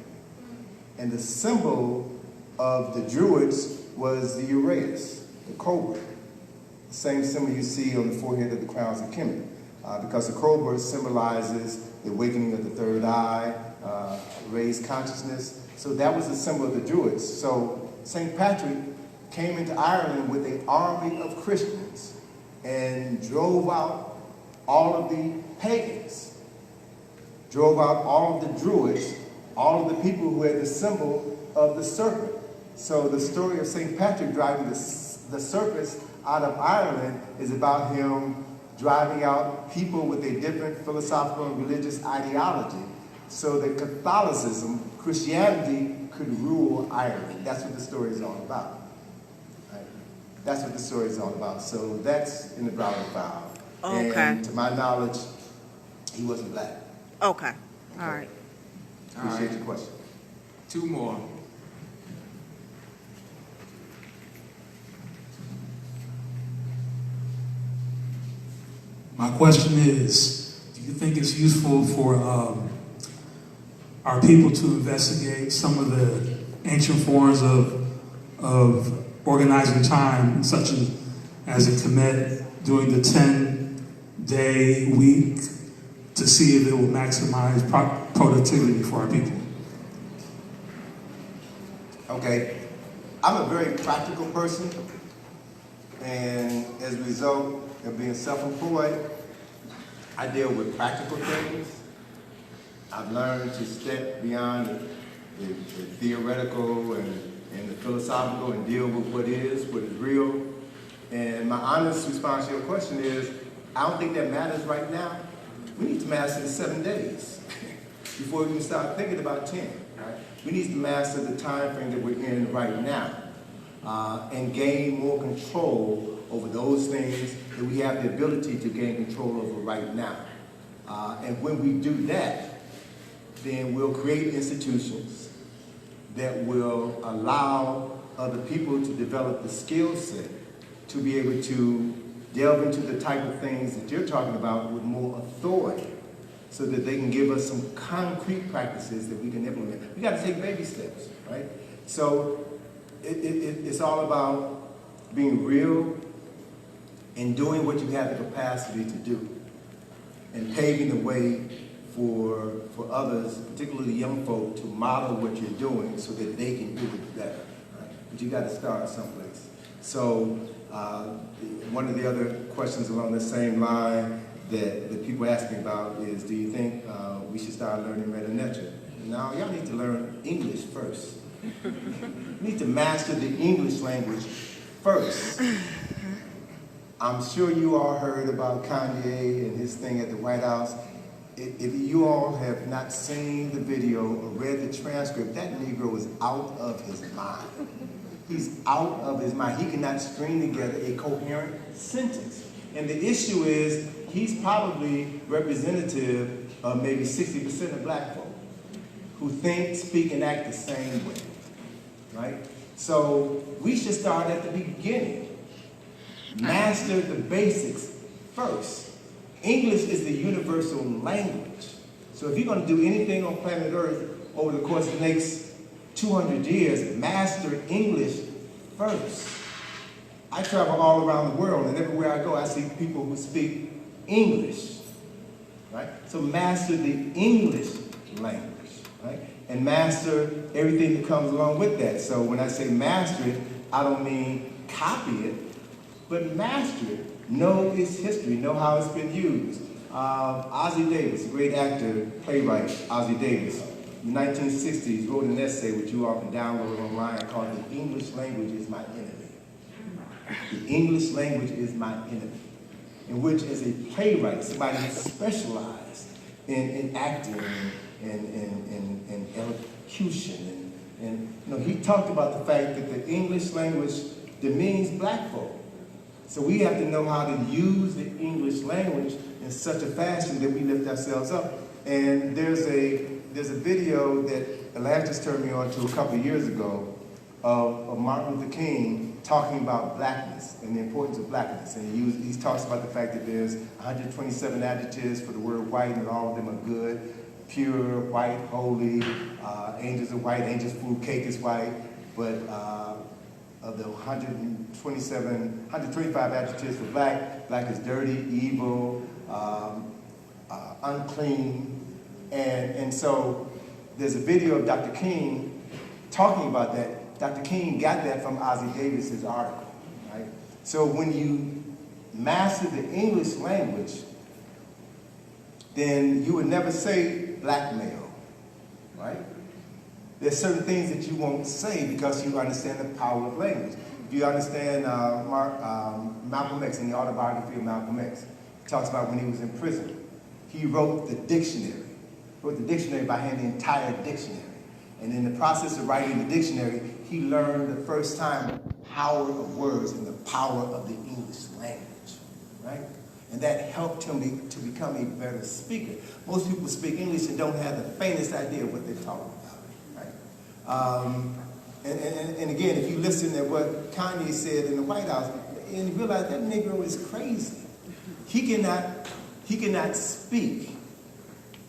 And the symbol of the Druids was the uraeus, the cobra, the same symbol you see on the forehead of the crowns of Kemet, because the cobra symbolizes the awakening of the third eye, raised consciousness. So that was the symbol of the Druids. So St. Patrick came into Ireland with an army of Christians and drove out all of the pagans, drove out all of the Druids, all of the people who had the symbol of the serpent. So the story of St. Patrick driving the serpents out of Ireland is about him driving out people with a different philosophical and religious ideology so that Catholicism, Christianity, could rule Ireland. That's what the story is all about. Right? That's what the story is all about. So that's in the Browder file. Okay. And to my knowledge, he wasn't black. Okay. All right. Appreciate your question. Two more. My question is, do you think it's useful for our people to investigate some of the ancient forms of organizing time, such as in Kemet, doing the 10-day week, to see if it will maximize productivity for our people? Okay, I'm a very practical person, and as a result of being self-employed, I deal with practical things. I've learned to step beyond the theoretical and the philosophical and deal with what is real. And my honest response to your question is, I don't think that matters right now. We need to master the 7 days before we can start thinking about 10. Right? We need to master the time frame that we're in right now and gain more control over those things that we have the ability to gain control over right now. And when we do that, then we'll create institutions that will allow other people to develop the skill set to be able to delve into the type of things that you're talking about with more authority so that they can give us some concrete practices that we can implement. We got to take baby steps, right? So it's all about being real and doing what you have the capacity to do and paving the way for others, particularly young folk, to model what you're doing so that they can do it better. Right? But you got to start someplace. So one of the other questions along the same line that people ask me about is, do you think we should start learning Meta-Nature? No, y'all need to learn English first. You need to master the English language first. I'm sure you all heard about Kanye and his thing at the White House. If you all have not seen the video or read the transcript, that Negro is out of his mind. He's out of his mind. He cannot string together a coherent sentence. And the issue is, he's probably representative of maybe 60% of black folk who think, speak, and act the same way, right? So we should start at the beginning. Master the basics first. English is the universal language. So if you're going to do anything on planet Earth over the course of the next 200 years, master English first. I travel all around the world, and everywhere I go, I see people who speak English, right? So master the English language, right? And master everything that comes along with that. So when I say master it, I don't mean copy it, but master it. Know its history, know how it's been used. Ossie Davis, a great actor, playwright, Ossie Davis, in the 1960s wrote an essay which you all can download online called The English Language is My Enemy. The English language is my enemy, in which as a playwright, somebody who specialized in acting and elocution, and you know, he talked about the fact that the English language demeans black folk. So we have to know how to use the English language in such a fashion that we lift ourselves up. And there's a video that Atlantis turned me on to a couple of years ago of Martin Luther King talking about blackness and the importance of blackness. And he talks about the fact that there's 127 adjectives for the word white, and all of them are good, pure, white, holy, angels are white, angels' food, cake is white, but of the 125 adjectives for black, black is dirty, evil, unclean, and so there's a video of Dr. King talking about that. Dr. King got that from Ossie Davis's article, right? So when you master the English language, then you would never say black male, right? There's certain things that you won't say because you understand the power of language. If you understand Malcolm X, in the autobiography of Malcolm X, he talks about when he was in prison. He wrote the dictionary by hand, the entire dictionary. And in the process of writing the dictionary, he learned the first time the power of words and the power of the English language, right? And that helped him to become a better speaker. Most people speak English and don't have the faintest idea what they're talking about, right? And again, if you listen to what Kanye said in the White House, and you realize that Negro is crazy. He cannot speak.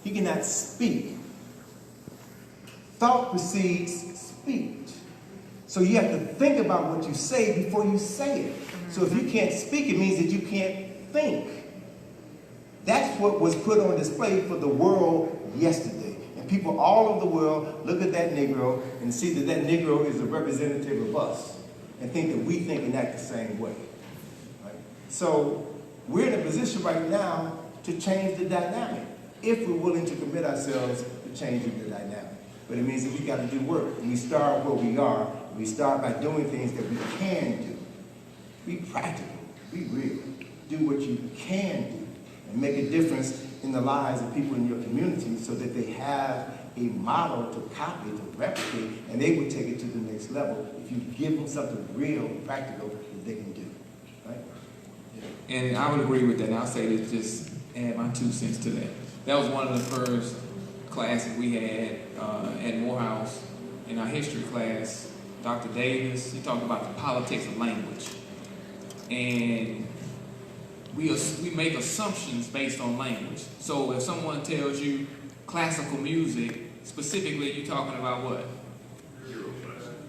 He cannot speak. Thought precedes speech. So you have to think about what you say before you say it. So if you can't speak, it means that you can't think. That's what was put on display for the world yesterday. And people all over the world look at that Negro and see that that Negro is a representative of us and think that we think and act the same way. Right? So we're in a position right now to change the dynamic if we're willing to commit ourselves to changing the dynamic. But it means that we got to do work. And we start where we are. We start by doing things that we can do. Be practical. Be real. Do what you can do. And make a difference in the lives of people in your community so that they have a model to copy, to replicate, and they will take it to the next level if you give them something real, practical that they can do. Right? Yeah. And I would agree with that. And I'll say this, just add my 2 cents to that. That was one of the first classes we had at Morehouse in our history class. Dr. Davis, he talked about the politics of language. And we make assumptions based on language. So if someone tells you classical music, specifically you're talking about what?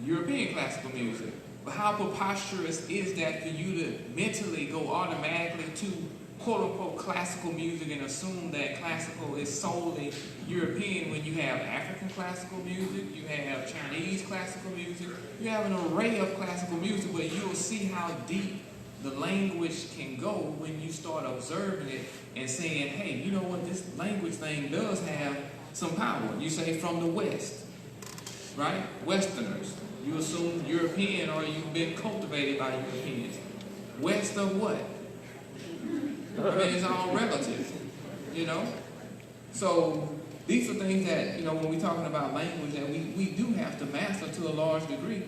European classical music. But how preposterous is that for you to mentally go automatically to quote-unquote classical music and assume that classical is solely European when you have African classical music, you have Chinese classical music, you have an array of classical music, but you'll see how deep the language can go when you start observing it and saying, hey, you know what, this language thing does have some power. You say from the West, right? Westerners. You assume European or you've been cultivated by Europeans. West of what? I mean, it's all relative, you know? So these are things that, you know, when we're talking about language that we do have to master to a large degree.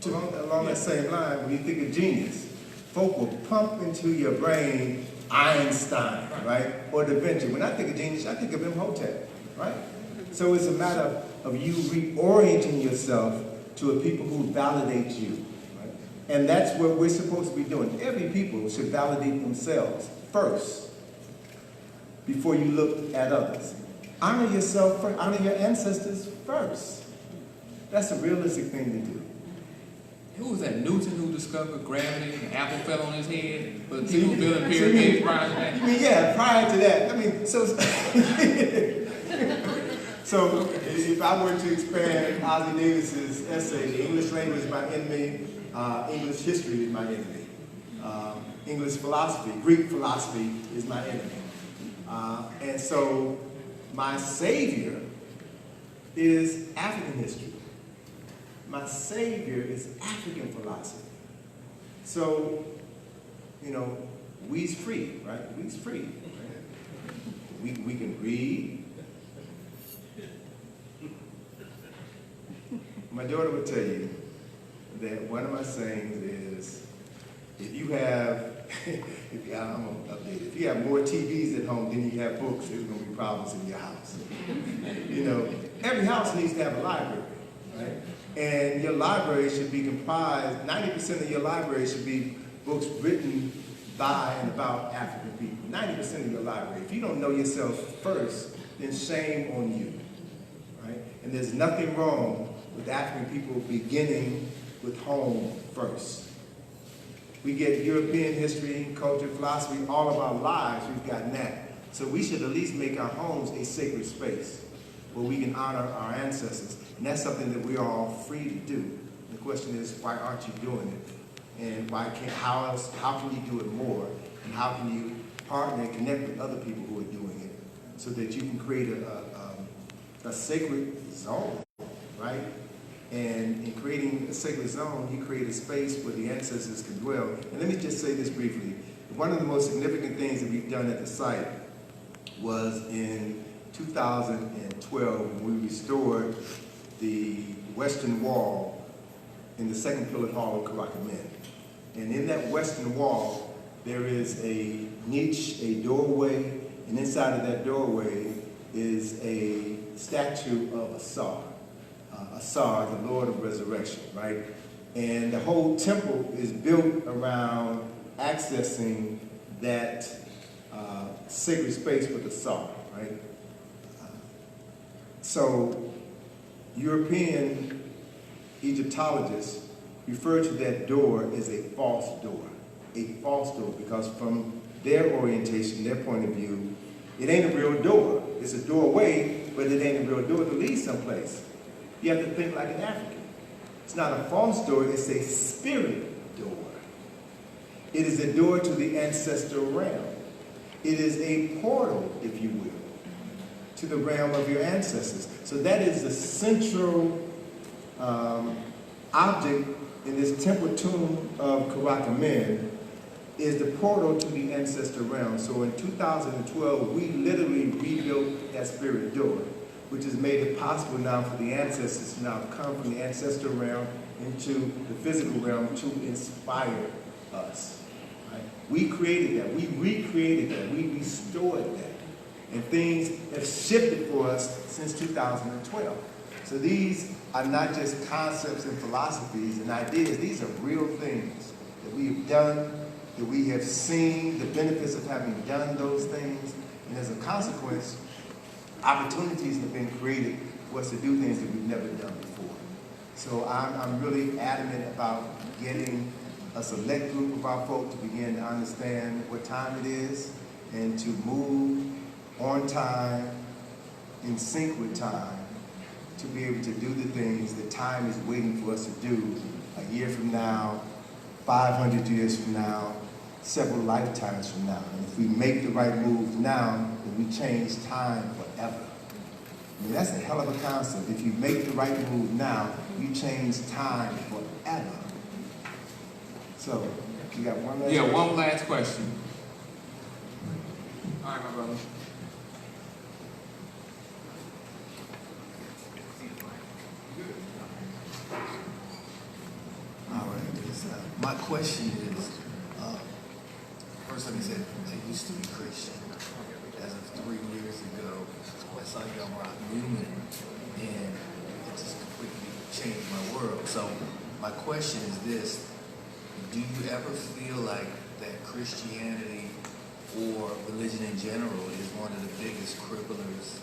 Along that same line, when you think of genius, folk will pump into your brain Einstein, right? Or Da Vinci. When I think of genius, I think of Imhotep, right? So it's a matter of you reorienting yourself to a people who validate you. Right? And that's what we're supposed to be doing. Every people should validate themselves first before you look at others. Honor yourself first. Honor your ancestors first. That's a realistic thing to do. Who was that, Newton, who discovered gravity and the apple fell on his head? But people building pyramids prior to that? I mean, yeah, prior to that. I mean, so so if I were to expand Ozzie Davis's essay, the English language is my enemy, English history is my enemy, English philosophy, Greek philosophy is my enemy. And so my savior is African history. My savior is African philosophy. So, you know, we's free, right? We's free. Right? We can read. My daughter would tell you that one of my sayings is, if you have, I'm going to update it. If you have more TVs at home than you have books, there's going to be problems in your house. You know, every house needs to have a library, right? And your library should be comprised, 90% of your library should be books written by and about African people. 90% of your library. If you don't know yourself first, then shame on you, right? And there's nothing wrong with African people beginning with home first. We get European history, culture, philosophy, all of our lives, we've gotten that. So we should at least make our homes a sacred space where we can honor our ancestors. And that's something that we are all free to do. The question is, why aren't you doing it? And how can you do it more? And how can you partner and connect with other people who are doing it so that you can create a sacred zone, right? And in creating a sacred zone, you create a space where the ancestors can dwell. And let me just say this briefly. One of the most significant things that we've done at the site was in 2012 when we restored the western wall in the second pillared hall of Karakomen. And in that western wall, there is a niche, a doorway, and inside of that doorway is a statue of Asar. Asar, the Lord of Resurrection, right? And the whole temple is built around accessing that sacred space with Asar, right? So European Egyptologists refer to that door as a false door. A false door, because from their orientation, their point of view, it ain't a real door. It's a doorway, but it ain't a real door to lead someplace. You have to think like an African. It's not a false door, it's a spirit door. It is a door to the ancestral realm. It is a portal, if you will, to the realm of your ancestors. So that is the central object in this temple tomb of Karakomen, is the portal to the ancestral realm. So in 2012, we literally rebuilt that spirit door, which has made it possible now for the ancestors to now come from the ancestral realm into the physical realm to inspire us. Right? We created that, we recreated that, we restored that. And things have shifted for us since 2012. So these are not just concepts and philosophies and ideas, these are real things that we have done, that we have seen the benefits of having done those things, and as a consequence, opportunities have been created for us to do things that we've never done before. So I'm really adamant about getting a select group of our folk to begin to understand what time it is and to move on time, in sync with time, to be able to do the things that time is waiting for us to do a year from now, 500 years from now, several lifetimes from now. And if we make the right moves now, then we change time forever. I mean, that's a hell of a concept. If you make the right move now, you change time forever. So, you got one last question? One last question. All right, my brother. All right. My question is, first let me say, I used to be Christian. As of 3 years ago, I saw Young Rock Newman, and it just completely changed my world. So my question is this: do you ever feel like that Christianity or religion in general is one of the biggest cripplers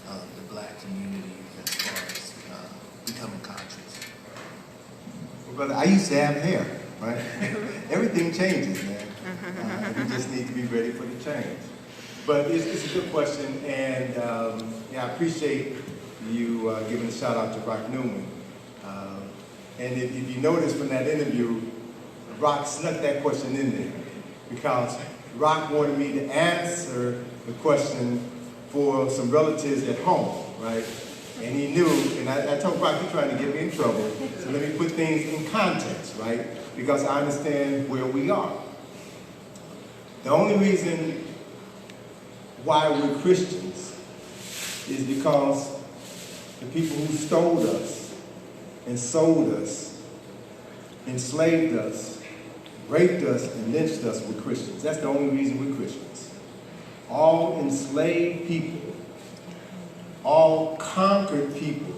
of the black community as far as becoming conscious? Well, brother, I used to have hair, right? Everything changes, man. We just need to be ready for the change. But it's a good question, and yeah, I appreciate you giving a shout out to Rock Newman. And if you notice from that interview, Rock snuck that question in there because Rock wanted me to answer the question for some relatives at home, right? And he knew, and I told Rock, you're trying to get me in trouble, so let me put things in context, right? Because I understand where we are. The only reason why we're Christians is because the people who stole us and sold us, enslaved us, raped us, and lynched us were Christians. That's the only reason we're Christians. All enslaved people, all conquered people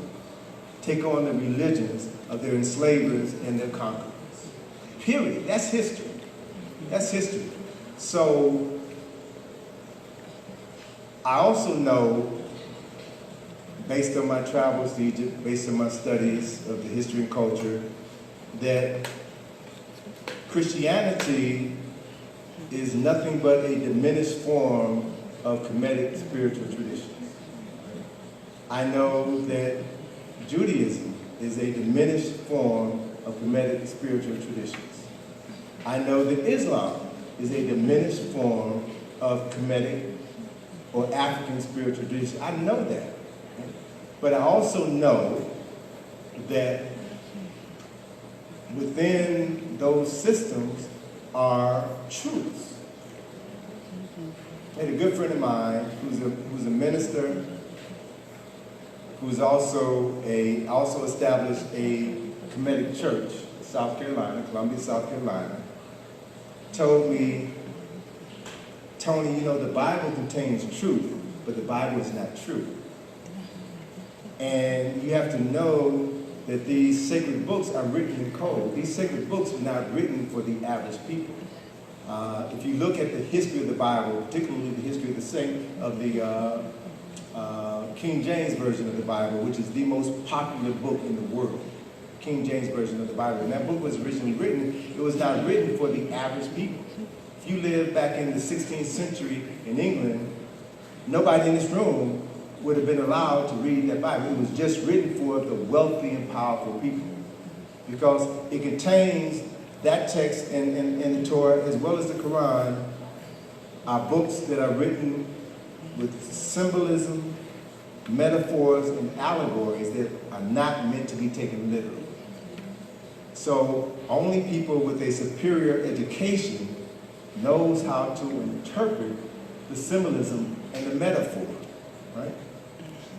take on the religions of their enslavers and their conquerors. Period. That's history. That's history. So I also know, based on my travels to Egypt, based on my studies of the history and culture, that Christianity is nothing but a diminished form of Kemetic spiritual traditions. I know that Judaism is a diminished form of Kemetic spiritual traditions. I know that Islam is a diminished form of Kemetic or African spiritual tradition. I know that. But I also know that within those systems are truths. I had a good friend of mine who's a minister, who's also established a Kemetic church, South Carolina, Columbia, South Carolina, told me, Tony, you know, the Bible contains truth, but the Bible is not true. And you have to know that these sacred books are written in code. These sacred books are not written for the average people. If you look at the history of the Bible, particularly the history of the King James Version of the Bible, which is the most popular book in the world, King James Version of the Bible. And that book was originally written, it was not written for the average people. If you lived back in the 16th century in England, nobody in this room would have been allowed to read that Bible. It was just written for the wealthy and powerful people because it contains that text and the Torah as well as the Quran are books that are written with symbolism, metaphors, and allegories that are not meant to be taken literally. So only people with a superior education knows how to interpret the symbolism and the metaphor, right?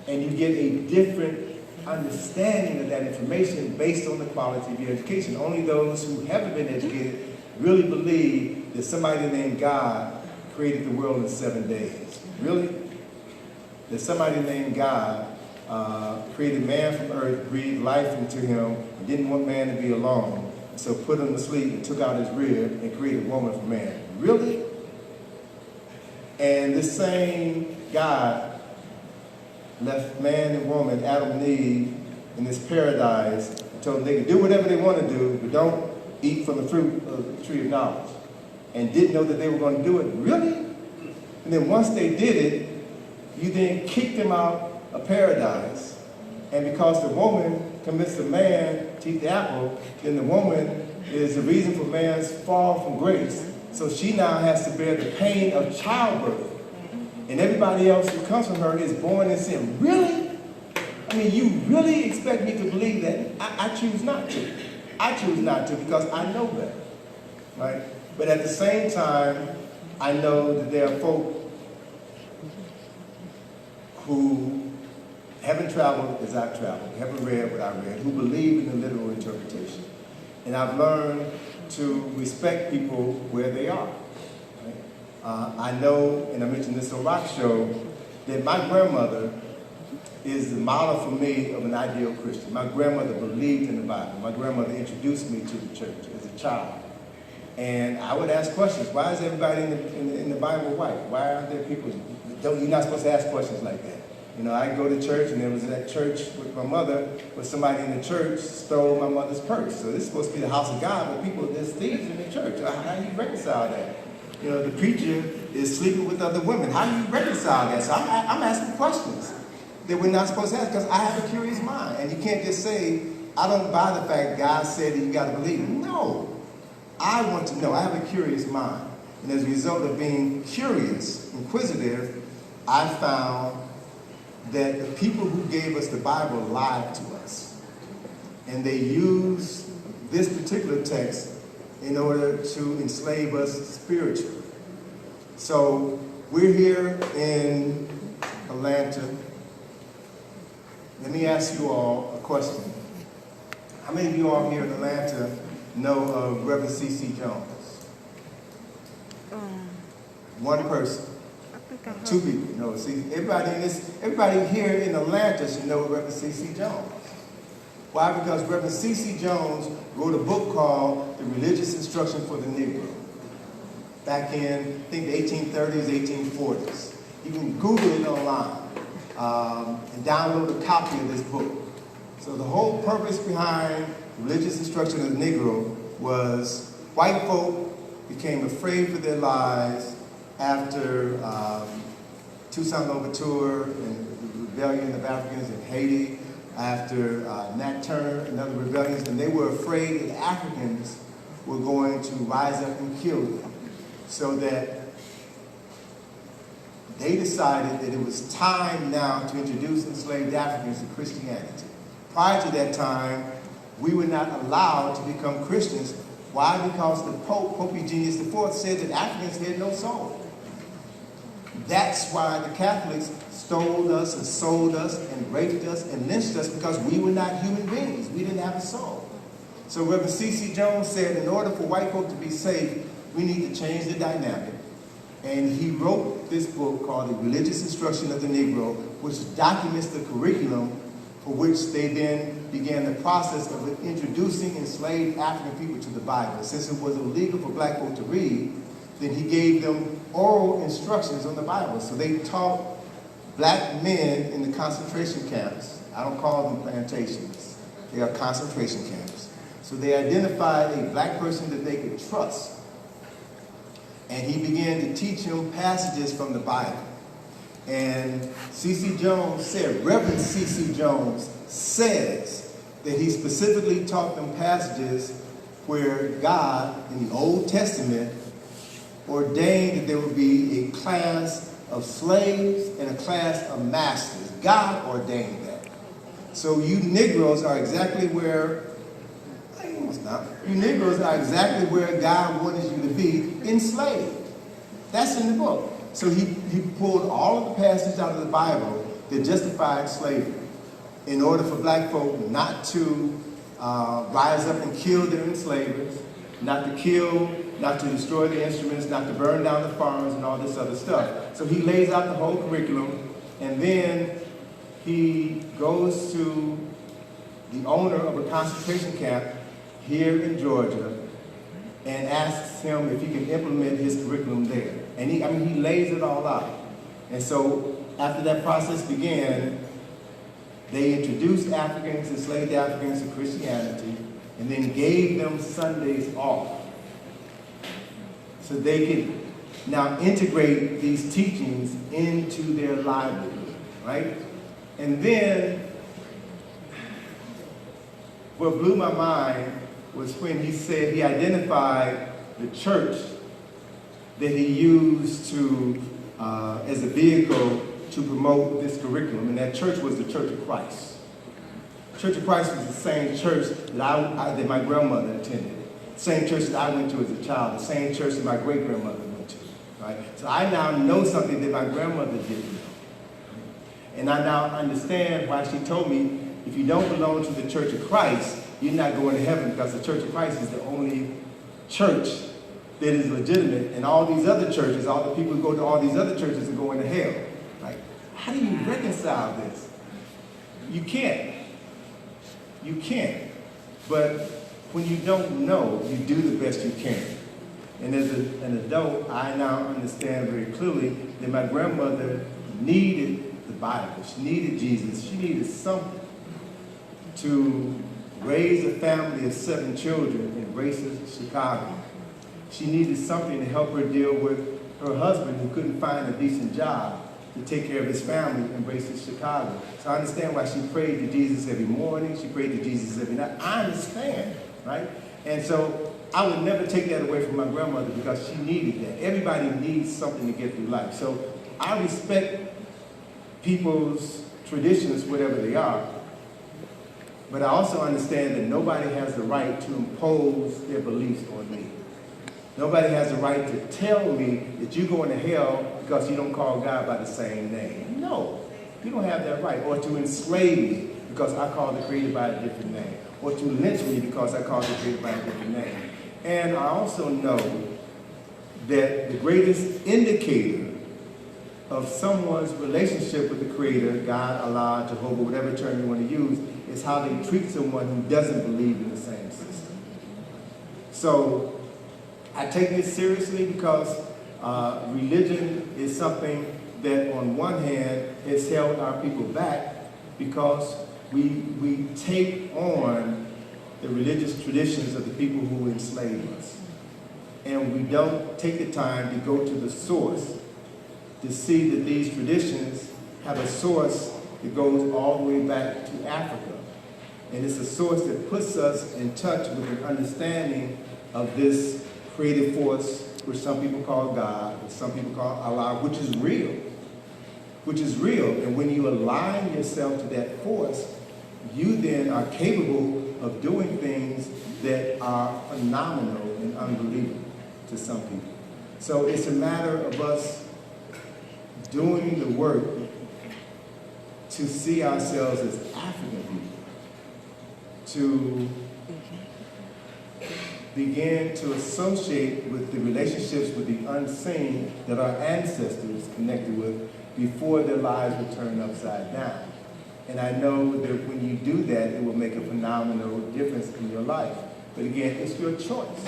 And you get a different understanding of that information based on the quality of your education. Only those who haven't been educated really believe that somebody named God created the world in 7 days. Really? That somebody named God created man from earth, breathed life into him, and didn't want man to be alone. So put him to sleep and took out his rib and created a woman from man. Really? And this same God left man and woman, Adam and Eve, in this paradise and told them they could do whatever they want to do, but don't eat from the fruit of the tree of knowledge. And didn't know that they were going to do it. Really? And then once they did it, you then kicked them out of paradise. And because the woman convinced the man to eat the apple, then the woman is the reason for man's fall from grace. So she now has to bear the pain of childbirth. And everybody else who comes from her is born in sin. Really? I mean, you really expect me to believe that? I choose not to. I choose not to because I know better, right? But at the same time, I know that there are folk who haven't traveled as I've traveled, haven't read what I've read, who believe in the literal interpretation. And I've learned to respect people where they are. I know, and I mentioned this on Rock Show, that my grandmother is the model for me of an ideal Christian. My grandmother believed in the Bible. My grandmother introduced me to the church as a child. And I would ask questions. Why is everybody in the Bible white? Why aren't there people? You're not supposed to ask questions like that. You know, I go to church, and there was at church with my mother, where somebody in the church stole my mother's purse. So this is supposed to be the house of God, but people, there's thieves in the church. How do you reconcile that? You know, the preacher is sleeping with other women. How do you reconcile that? So I'm asking questions that we're not supposed to ask, because I have a curious mind. And you can't just say, I don't buy the fact God said that you got to believe. No. I want to know. I have a curious mind. And as a result of being curious, inquisitive, I found that the people who gave us the Bible lied to us. And they used this particular text in order to enslave us spiritually. So we're here in Atlanta. Let me ask you all a question. How many of you all here in Atlanta know of Reverend C.C. Jones? One person. Two people. No, see, everybody here in Atlanta should know Reverend C.C. Jones. Why? Because Reverend C.C. Jones wrote a book called The Religious Instruction for the Negro back in, I think, the 1830s, 1840s. You can Google it online and download a copy of this book. So the whole purpose behind religious instruction of the Negro was white folk became afraid for their lives after Toussaint Louverture and the rebellion of Africans in Haiti, after Nat Turner and other rebellions, and they were afraid that Africans were going to rise up and kill them. So that they decided that it was time now to introduce enslaved Africans to Christianity. Prior to that time, we were not allowed to become Christians. Why? Because the Pope Eugenius IV, said that Africans had no soul. That's why the Catholics stole us and sold us and raped us and lynched us, because we were not human beings. We didn't have a soul. So Reverend C.C. Jones said, in order for white folk to be safe, we need to change the dynamic. And he wrote this book called The Religious Instruction of the Negro, which documents the curriculum for which they then began the process of introducing enslaved African people to the Bible. Since it was illegal for black folk to read, then he gave them oral instructions on the Bible. So they taught black men in the concentration camps. I don't call them plantations. They are concentration camps. So they identified a black person that they could trust. And he began to teach him passages from the Bible. And C.C. Jones said, Reverend C.C. Jones says that he specifically taught them passages where God, in the Old Testament, ordained that there would be a class of slaves and a class of masters. God ordained that. So you Negroes are exactly where, you Negroes are exactly where God wanted you to be, enslaved. That's in the book. So he pulled all of the passages out of the Bible that justified slavery in order for black folk not to rise up and kill their enslavers, not to kill, not to destroy the instruments, not to burn down the farms and all this other stuff. So he lays out the whole curriculum, and then he goes to the owner of a concentration camp here in Georgia and asks him if he can implement his curriculum there. And he lays it all out. And so after that process began, they introduced Africans, enslaved Africans to Christianity, and then gave them Sundays off so they could now integrate these teachings into their livelihood, right? And then what blew my mind was when he said he identified the church that he used to as a vehicle to promote this curriculum, and that church was the Church of Christ. Church of Christ was the same church that my grandmother attended, the same church that I went to as a child, the same church that my great-grandmother went to, right? So I now know something that my grandmother didn't know. And I now understand why she told me, if you don't belong to the Church of Christ, you're not going to heaven, because the Church of Christ is the only church that is legitimate, and all these other churches, all the people who go to all these other churches are going to hell. Like, how do you reconcile this? You can't. You can't. But when you don't know, you do the best you can. And as an adult, I now understand very clearly that my grandmother needed the Bible. She needed Jesus. She needed something to raise a family of 7 children in racist Chicago. She needed something to help her deal with her husband who couldn't find a decent job to take care of his family in racist Chicago. So I understand why she prayed to Jesus every morning. She prayed to Jesus every night. I understand, right? And so I would never take that away from my grandmother because she needed that. Everybody needs something to get through life. So I respect people's traditions, whatever they are, but I also understand that nobody has the right to impose their beliefs on me. Nobody has the right to tell me that you're going to hell because you don't call God by the same name. No, you don't have that right. Or to enslave me because I call the Creator by a different name. Or to lynch me because I call the Creator by a different name. And I also know that the greatest indicator of someone's relationship with the Creator, God, Allah, Jehovah, whatever term you want to use, is how they treat someone who doesn't believe in the same system. So I take this seriously because religion is something that on one hand has held our people back because we take on the religious traditions of the people who enslaved us. And we don't take the time to go to the source to see that these traditions have a source that goes all the way back to Africa. And it's a source that puts us in touch with an understanding of this creative force, which some people call God, which some people call Allah, which is real. Which is real. And when you align yourself to that force, you then are capable of doing things that are phenomenal and unbelievable to some people. So it's a matter of us doing the work to see ourselves as African people, to begin to associate with the relationships with the unseen that our ancestors connected with before their lives were turned upside down. And I know that when you do that, it will make a phenomenal difference in your life. But again, it's your choice.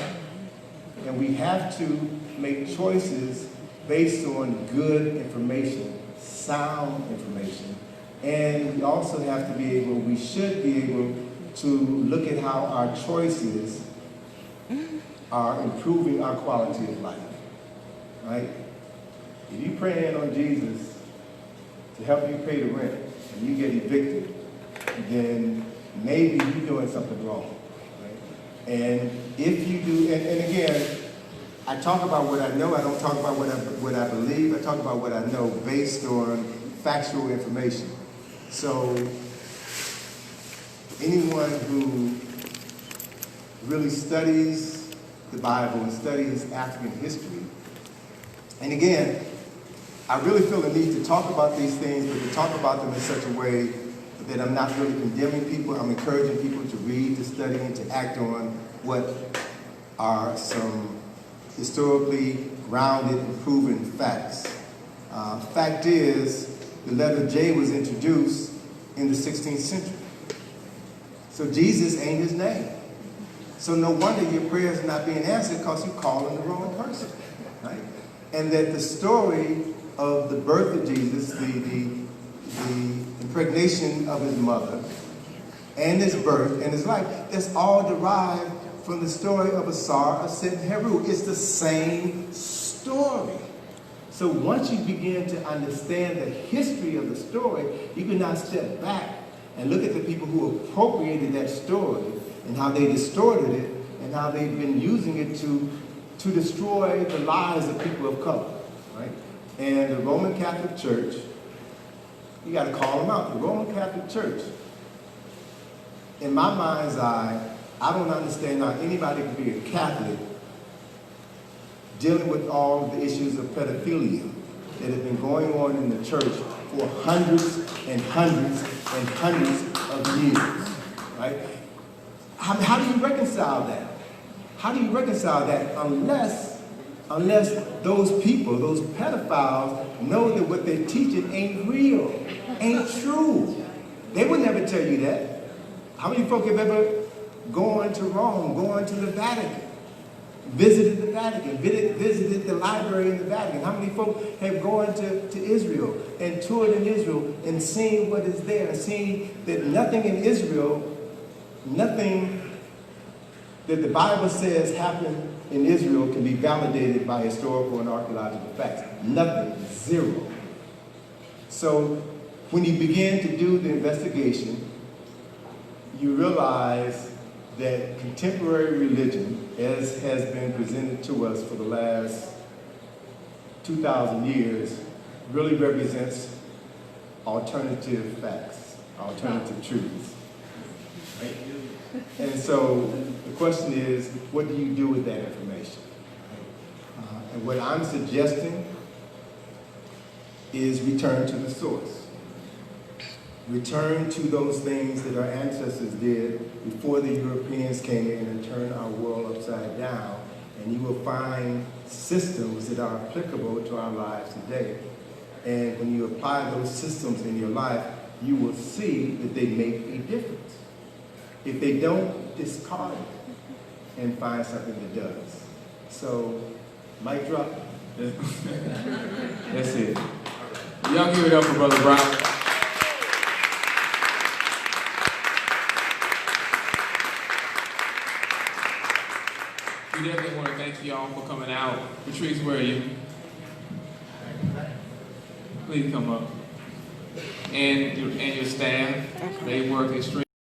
And we have to make choices based on good information, sound information. And we also have to be able, we should be able to look at how our choices are improving our quality of life, right? If you praying on Jesus to help you pay the rent and you get evicted, then maybe you're doing something wrong, right? And if you do, and again, I talk about what I know, I don't talk about what I believe, I talk about what I know based on factual information. So anyone who really studies the Bible and studies African history, and again, I really feel the need to talk about these things, but to talk about them in such a way that I'm not really condemning people. I'm encouraging people to read, to study, and to act on what are some historically grounded and proven facts. Fact is, the letter J was introduced in the 16th century. So Jesus ain't his name. So no wonder your prayers are not being answered because you're calling the wrong person, right? And that the story of the birth of Jesus, the impregnation of his mother, and his birth and his life, that's all derived from the story of Asar, Aset, and Heru. It's the same story. So once you begin to understand the history of the story, you can now step back and look at the people who appropriated that story and how they distorted it and how they've been using it to destroy the lives of people of color, right? And the Roman Catholic Church, you got to call them out. The Roman Catholic Church, in my mind's eye, I don't understand how anybody can be a Catholic dealing with all of the issues of pedophilia that have been going on in the church for hundreds and hundreds and hundreds of years, right? How do you reconcile that? How do you reconcile that unless those people, those pedophiles, know that what they're teaching ain't real, ain't true? They would never tell you that. How many folk have ever gone to Rome, gone to the Vatican, visited the Vatican, visited the library in the Vatican? How many folk have gone to Israel and toured in Israel and seen what is there and seen that nothing in Israel, nothing that the Bible says happened in Israel can be validated by historical and archaeological facts? Nothing, zero. So when you begin to do the investigation, you realize that contemporary religion, as has been presented to us for the last 2,000 years, really represents alternative facts, alternative truths. Right? And so the question is, what do you do with that information? And what I'm suggesting is return to the source. Return to those things that our ancestors did before the Europeans came in and turned our world upside down, and you will find systems that are applicable to our lives today. And when you apply those systems in your life, you will see that they make a difference. If they don't, discard it and find something that does. So, mic drop. That's it. Y'all give it up for Brother Browder. We definitely want to thank you all for coming out. Patrice, where are you? Please come up. And your staff, they work extremely